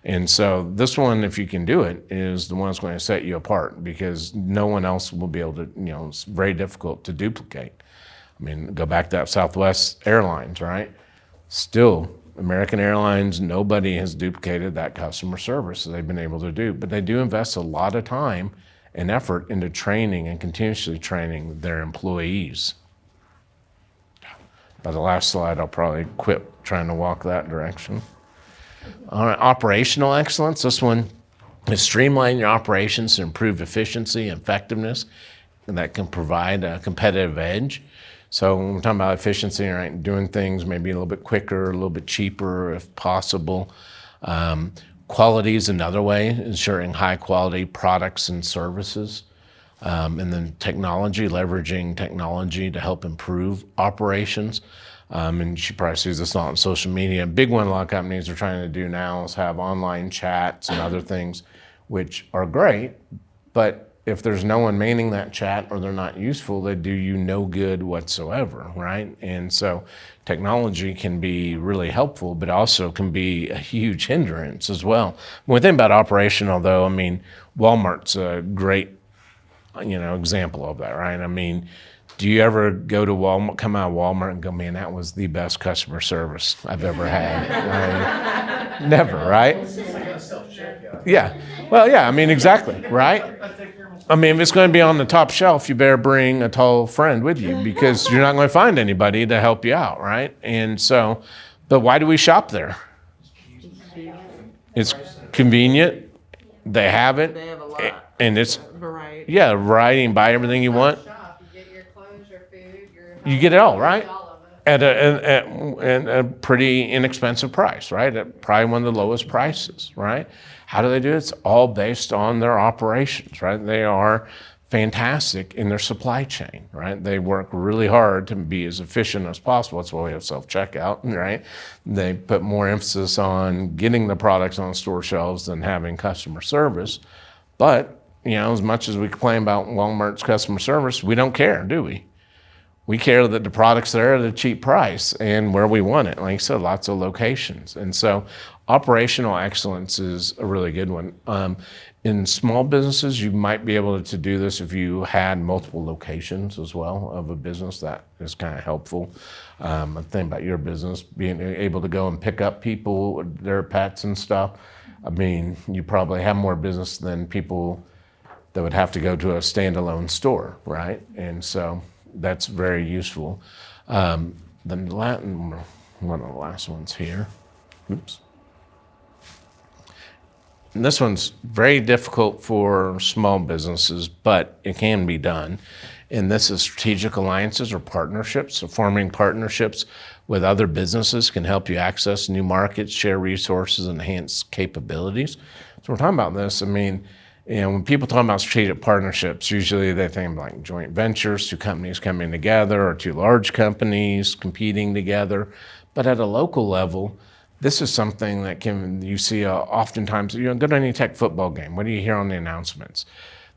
And so this one, if you can do it, is the one that's going to set you apart because no one else will be able to, it's very difficult to duplicate. I mean, go back to that Southwest Airlines, right? Still, American Airlines, nobody has duplicated that customer service that they've been able to do. But they do invest a lot of time and effort into training and continuously training their employees. By the last slide, I'll probably quit trying to walk that direction. All right, operational excellence. This one is streamline your operations to improve efficiency and effectiveness, and that can provide a competitive edge. So when we're talking about efficiency, right, doing things maybe a little bit quicker, a little bit cheaper if possible. Quality is another way, ensuring high quality products and services. And then technology, leveraging technology to help improve operations. And you probably see this on social media. A big one a lot of companies are trying to do now is have online chats and other things, which are great, but if there's no one manning that chat or they're not useful, they do you no good whatsoever, right? And so technology can be really helpful, but also can be a huge hindrance as well. When we think about operational though, I mean, Walmart's a great, example of that, right? I mean, do you ever go to Walmart, come out of Walmart and go, man, that was the best customer service I've ever had? Never, right? It's like a self-checkout. Yeah. Well, yeah, I mean, exactly, right? I mean, if it's going to be on the top shelf, you better bring a tall friend with you because you're not going to find anybody to help you out, right? And so, but why do we shop there? It's convenient. They have it. They have a lot. And it's, Variety. yeah, variety and buy everything you want. Shop, you get your clothes, your food, your. You get it all, right? All of it. At a pretty inexpensive price, right? At probably one of the lowest prices, right? How do they do it? It's all based on their operations, right? They are fantastic in their supply chain, right? They work really hard to be as efficient as possible. That's why we have self-checkout, right? They put more emphasis on getting the products on store shelves than having customer service. But, as much as we complain about Walmart's customer service, we don't care, do we? We care that the products there are at a cheap price and where we want it. Like I said, lots of locations. And so operational excellence is a really good one. In small businesses, you might be able to do this if you had multiple locations as well of a business. That is kind of helpful. I think about your business, being able to go and pick up people, their pets and stuff. I mean, you probably have more business than people that would have to go to a standalone store, right? And so that's very useful. Then one of the last ones here. Oops. And this one's very difficult for small businesses, but it can be done. And this is strategic alliances or partnerships. So forming partnerships with other businesses can help you access new markets, share resources, enhance capabilities. So we're talking about this. I mean, when people talk about strategic partnerships, usually they think like joint ventures, two companies coming together or two large companies competing together. But at a local level, this is something that you see oftentimes, go to any Tech football game. What do you hear on the announcements?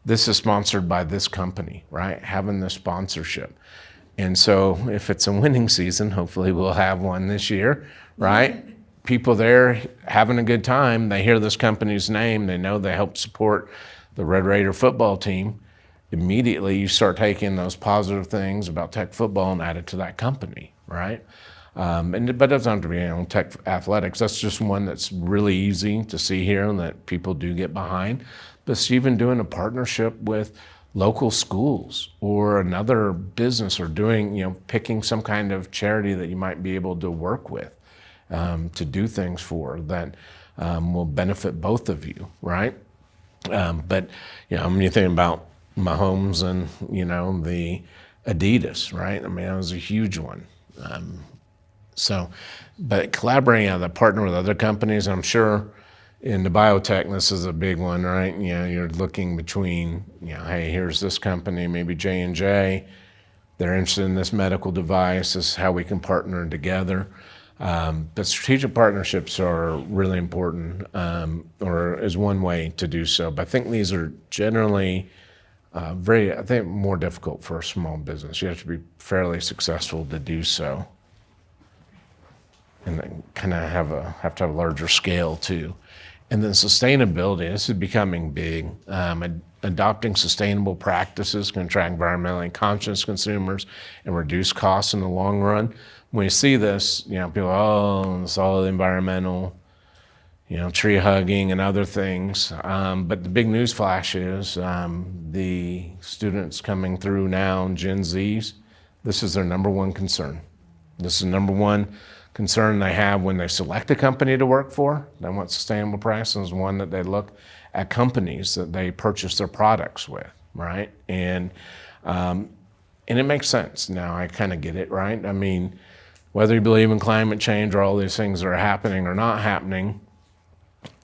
This is sponsored by this company, right? Having the sponsorship. And so if it's a winning season, hopefully we'll have one this year, right? people there having a good time, they hear this company's name, they know they help support the Red Raider football team. Immediately you start taking those positive things about Tech football and add it to that company, right? But it doesn't have to be Tech athletics. That's just one that's really easy to see here and that people do get behind. But it's even doing a partnership with local schools or another business, or doing, picking some kind of charity that you might be able to work with to do things for that will benefit both of you, right? But when you think about Mahomes and the Adidas, right? I mean, that was a huge one. But collaborating on the partner with other companies, I'm sure in the biotech, this is a big one, right? You're looking between, hey, here's this company, maybe J&J, they're interested in this medical device, this is how we can partner together. But strategic partnerships are really important, or is one way to do so. But I think these are generally more difficult for a small business. You have to be fairly successful to do so. And then kind of have to have a larger scale too. And then sustainability, this is becoming big. Adopting sustainable practices can attract environmentally conscious consumers and reduce costs in the long run. When you see this, people, it's all environmental, tree hugging and other things. But the big news flash is the students coming through now, Gen Zs, this is their number one concern. This is the number one concern they have when they select a company to work for. They want sustainable practices, one that they look at companies that they purchase their products with, right? And it makes sense. Now I kind of get it, right? I mean, whether you believe in climate change or all these things that are happening or not happening,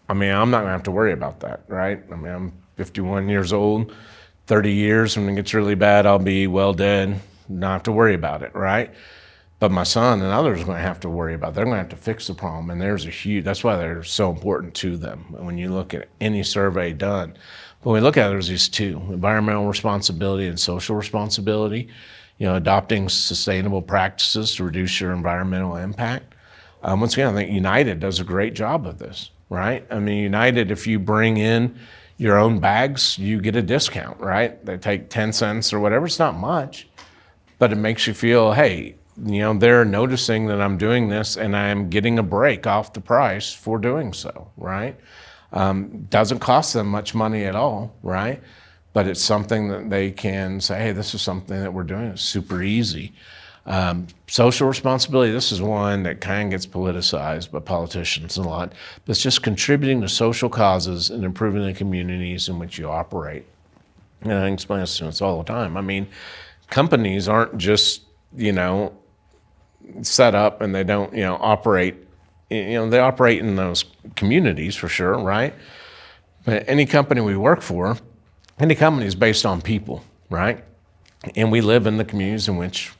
I mean, I'm not gonna have to worry about that, right? I mean, I'm 51 years old, 30 years, when it gets really bad, I'll be well dead, not have to worry about it, right? But my son and others are going to have to worry about it. They're going to have to fix the problem. And that's why they're so important to them. When you look at any survey done, when we look at it, there's these two: environmental responsibility and social responsibility. Adopting sustainable practices to reduce your environmental impact. Once again, I think United does a great job of this, right? I mean, United, if you bring in your own bags, you get a discount, right? They take 10 cents or whatever. It's not much, but it makes you feel, hey, they're noticing that I'm doing this and I'm getting a break off the price for doing so, right? Doesn't cost them much money at all, right? But it's something that they can say, hey, this is something that we're doing. It's super easy. Social responsibility, this is one that kind of gets politicized by politicians a lot, but it's just contributing to social causes and improving the communities in which you operate. And I explain this to students all the time. I mean, companies aren't just, set up and they don't, operate, they operate in those communities for sure, right? But any company we work for, any company is based on people, right? And we live in the communities in which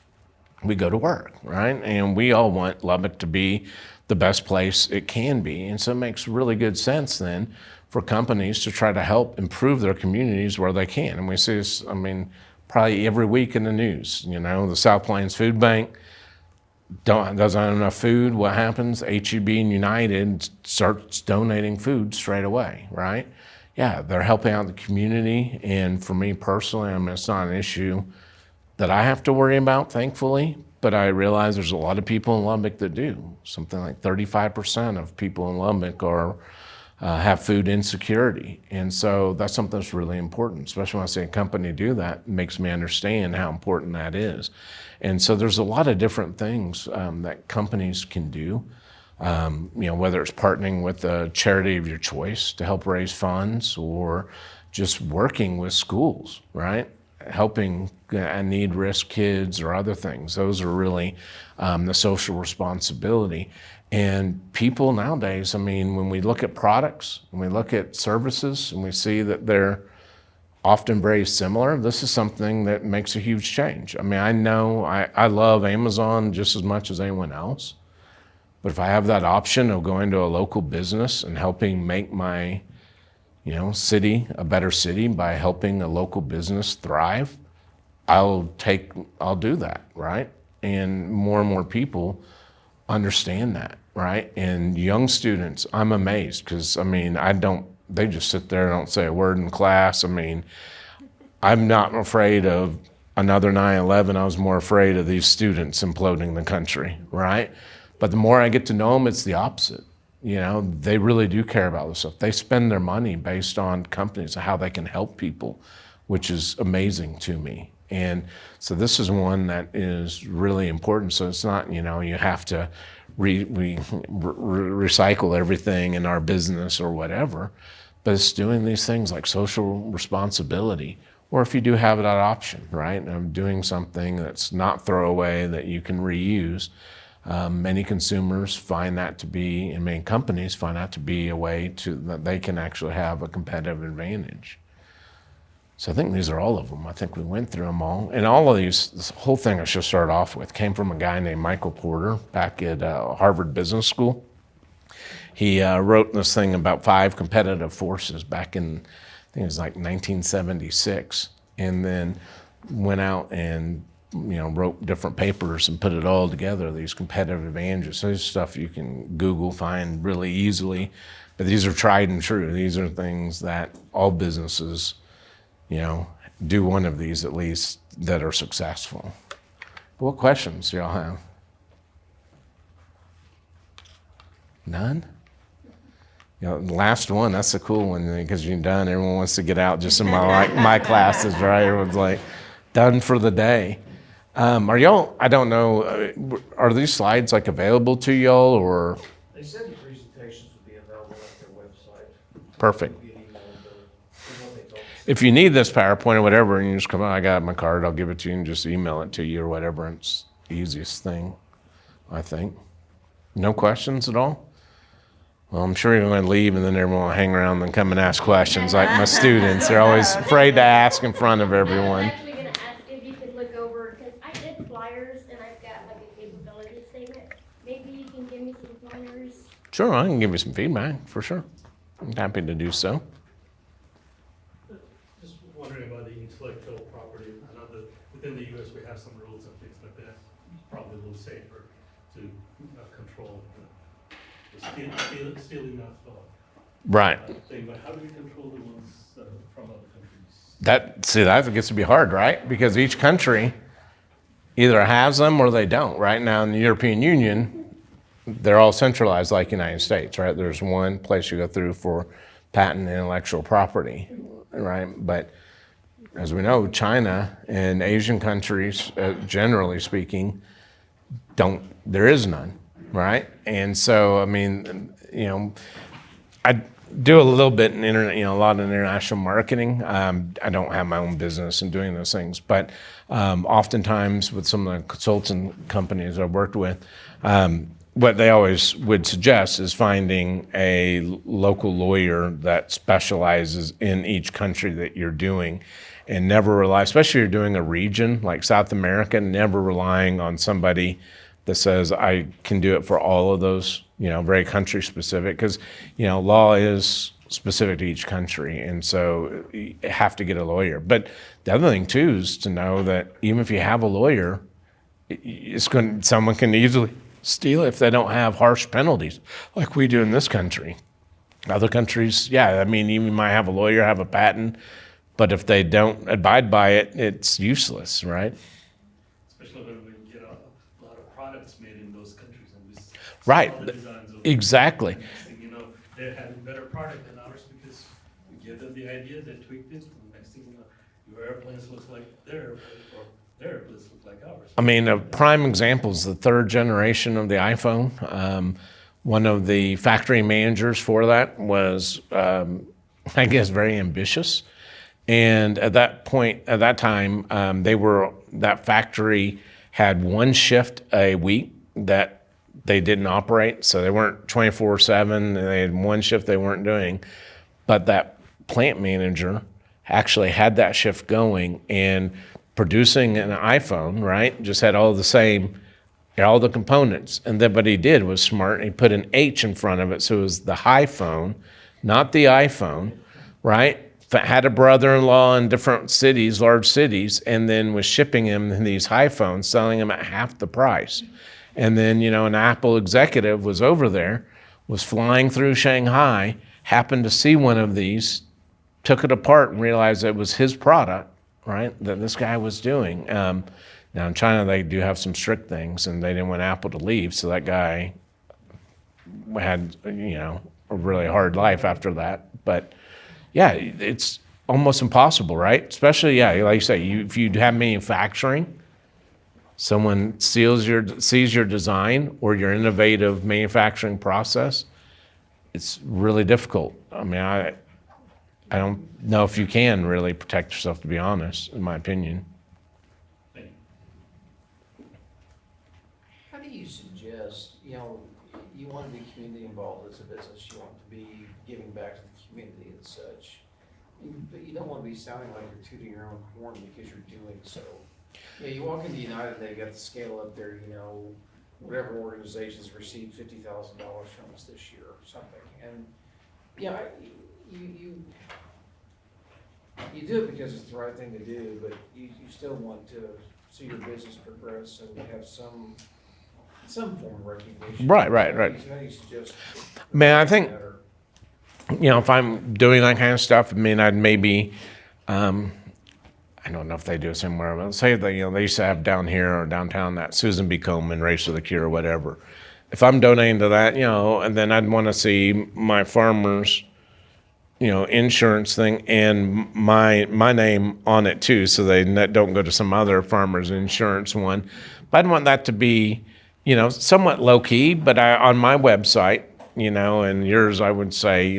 we go to work, right? And we all want Lubbock to be the best place it can be. And so it makes really good sense then for companies to try to help improve their communities where they can. And we see this, probably every week in the news. The South Plains Food Bank doesn't have enough food. What happens? H-E-B and United starts donating food straight away, right? Yeah, they're helping out the community. And for me personally, it's not an issue that I have to worry about, thankfully, but I realize there's a lot of people in Lubbock that do. Something like 35% of people in Lubbock have food insecurity. And so that's something that's really important, especially when I see a company do that. It makes me understand how important that is. And so there's a lot of different things that companies can do, whether it's partnering with a charity of your choice to help raise funds, or just working with schools, right? Helping need-risk kids or other things. Those are really the social responsibility. And people nowadays, when we look at products, when we look at services, and we see that they're often very similar, this is something that makes a huge change. I know I love Amazon just as much as anyone else, but if I have that option of going to a local business and helping make my city a better city by helping a local business thrive, I'll do that, right? And more people understand that. right? And young students, I'm amazed because, I mean, they just sit there and don't say a word in class. I mean, I'm not afraid of another 9/11. I was more afraid of these students imploding the country, right? But the more I get to know them, it's the opposite. You know, they really do care about this stuff. They spend their money based on companies and how they can help people, which is amazing to me. And so this is one that is really important. So it's not, you know, you have to recycle everything in our business or whatever, but it's doing these things like social responsibility, or if you do have that option, right? I'm doing something that's not throwaway that you can reuse. Many consumers find that to be, and many companies find that to be a way that they can actually have a competitive advantage. So I think these are all of them. I think we went through them all. And all of these, this whole thing I should start off with came from a guy named Michael Porter back at Harvard Business School. He wrote this thing about 5 competitive forces back in, I think it was like 1976, and then went out and, you know, wrote different papers and put it all together, these competitive advantages. So this stuff you can Google, find really easily, but these are tried and true. These are things that all businesses, you know, do one of these at least that are successful. What questions do y'all have? None? You know, last one, that's a cool one because you're done. Everyone wants to get out just in my classes, right? Everyone's like, done for the day. Are y'all, I don't know, are these slides like available to y'all or? They said the presentations would be available at their website. Perfect. It'll be an email, but what they told us. If you need this PowerPoint or whatever, and you just come on, I got my card, I'll give it to you and just email it to you or whatever. It's the easiest thing, I think. No questions at all? Well, I'm sure you're going to leave and then everyone will hang around and come and ask questions like my students. They're always afraid to ask in front of everyone. I was actually going to ask if you could look over, because I did flyers and I've got like a capability statement. Maybe you can give me some pointers. Sure, I can give you some feedback, for sure. I'm happy to do so. Just wondering about the intellectual property. I know that within the U.S. we have some rules and things like that. It's probably a little safer to control the stealing of Right. thing. But how do we control the ones from other countries? That gets to be hard, right? Because each country either has them or they don't. Right now in the European Union, they're all centralized like United States, right? There's one place you go through for patent and intellectual property, right? But as we know, China and Asian countries, generally speaking, there is none, right? And so, I mean, you know, I do a little bit in a lot of international marketing. I don't have my own business in doing those things, but oftentimes with some of the consultant companies I've worked with, what they always would suggest is finding a local lawyer that specializes in each country that you're doing, and never rely, especially if you're doing a region like South America, never relying on somebody that says, I can do it for all of those, very country specific, because, law is specific to each country. And so you have to get a lawyer. But the other thing too is to know that even if you have a lawyer, someone can easily steal it if they don't have harsh penalties like we do in this country. Other countries, you might have a lawyer, have a patent, but if they don't abide by it, it's useless, right? Especially when we get a lot of products made in those countries and we Right. all the designs of Exactly. and next thing you know, they're having better product than ours because we give them the idea, they tweaked it, and next thing you know, your airplanes look like their airplanes, or their airplanes look like ours. I mean, a prime example is the third generation of the iPhone. One of the factory managers for that was, I guess, very ambitious. And at that time, that factory had one shift a week that they didn't operate. So they weren't 24/7. They had one shift they weren't doing. But that plant manager actually had that shift going and producing an iPhone, right? Just had all the components. And then what he did was smart. He put an H in front of it. So it was the high phone, not the iPhone, right? Had a brother-in-law in different cities, large cities, and then was shipping him these high phones, selling them at half the price. And then, an Apple executive was over there, was flying through Shanghai, happened to see one of these, took it apart and realized it was his product, right, that this guy was doing. Now in China, they do have some strict things, and they didn't want Apple to leave, so that guy had, a really hard life after that. But yeah, it's almost impossible, right? Especially, yeah, like you say, if you have manufacturing, someone sees your design or your innovative manufacturing process, it's really difficult. I mean, I don't know if you can really protect yourself, to be honest, in my opinion. Thank you. How do you suggest, you want to be community involved as a business, you want to be giving back to the community and such, but you don't want to be sounding like you're tooting your own horn because you're doing so. You walk into United, they got the scale up there, whatever organizations received $50,000 from us this year or something, and, you do it because it's the right thing to do, but you still want to see your business progress and have some form of recognition. Right. How do you suggest? Man, I think, that, or- if I'm doing that kind of stuff, I mean, I'd maybe, I don't know if they do it somewhere, but say that, they used to have down here or downtown that Susan B. Komen Race to the Cure or whatever. If I'm donating to that, and then I'd want to see my farmers, insurance thing and my name on it too, so they don't go to some other farmer's insurance one. But I'd want that to be, somewhat low key, but on my website, and yours, I would say,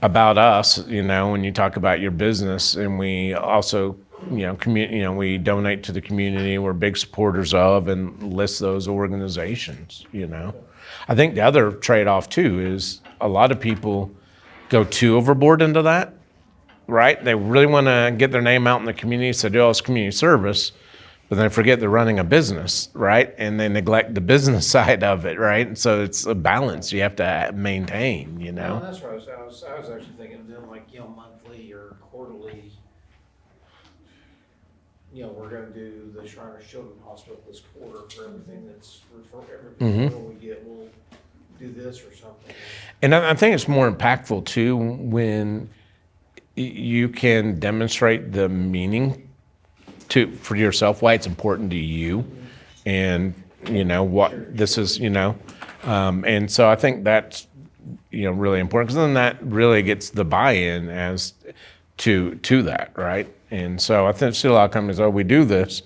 about us, when you talk about your business, and we also, we donate to the community, we're big supporters of, and list those organizations, I think the other trade-off too is a lot of people go too overboard into that, right? They really want to get their name out in the community, so do all this community service, but then they forget they're running a business, right? And they neglect the business side of it, right? And so it's a balance you have to maintain, No, that's right. I was actually thinking of doing like, monthly or quarterly. We're gonna do the Shriners Children's Hospital this quarter for everything that's every referral we get, we'll do this or something. And I think it's more impactful too when you can demonstrate the meaning for yourself, why it's important to you, and what this is, and so I think that's really important, because then that really gets the buy-in as to that, right? And so I think see a lot of companies, we do this,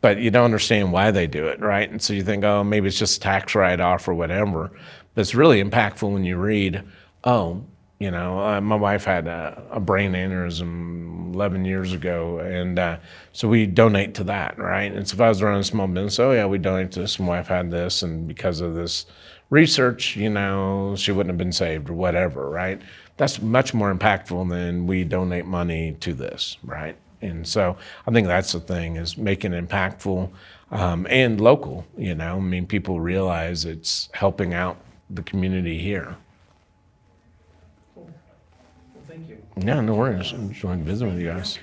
but you don't understand why they do it, right? And so you think, maybe it's just a tax write-off or whatever. But it's really impactful when you read, my wife had a brain aneurysm 11 years ago, and so we donate to that, right? And so if I was running a small business, we donate to this, and my wife had this, and because of this research, she wouldn't have been saved or whatever, right? That's much more impactful than we donate money to this, right? And so I think that's the thing, is making it impactful and local, people realize it's helping out the community here. Cool. Well, thank you. Yeah, no worries. I'm enjoying visiting with you guys.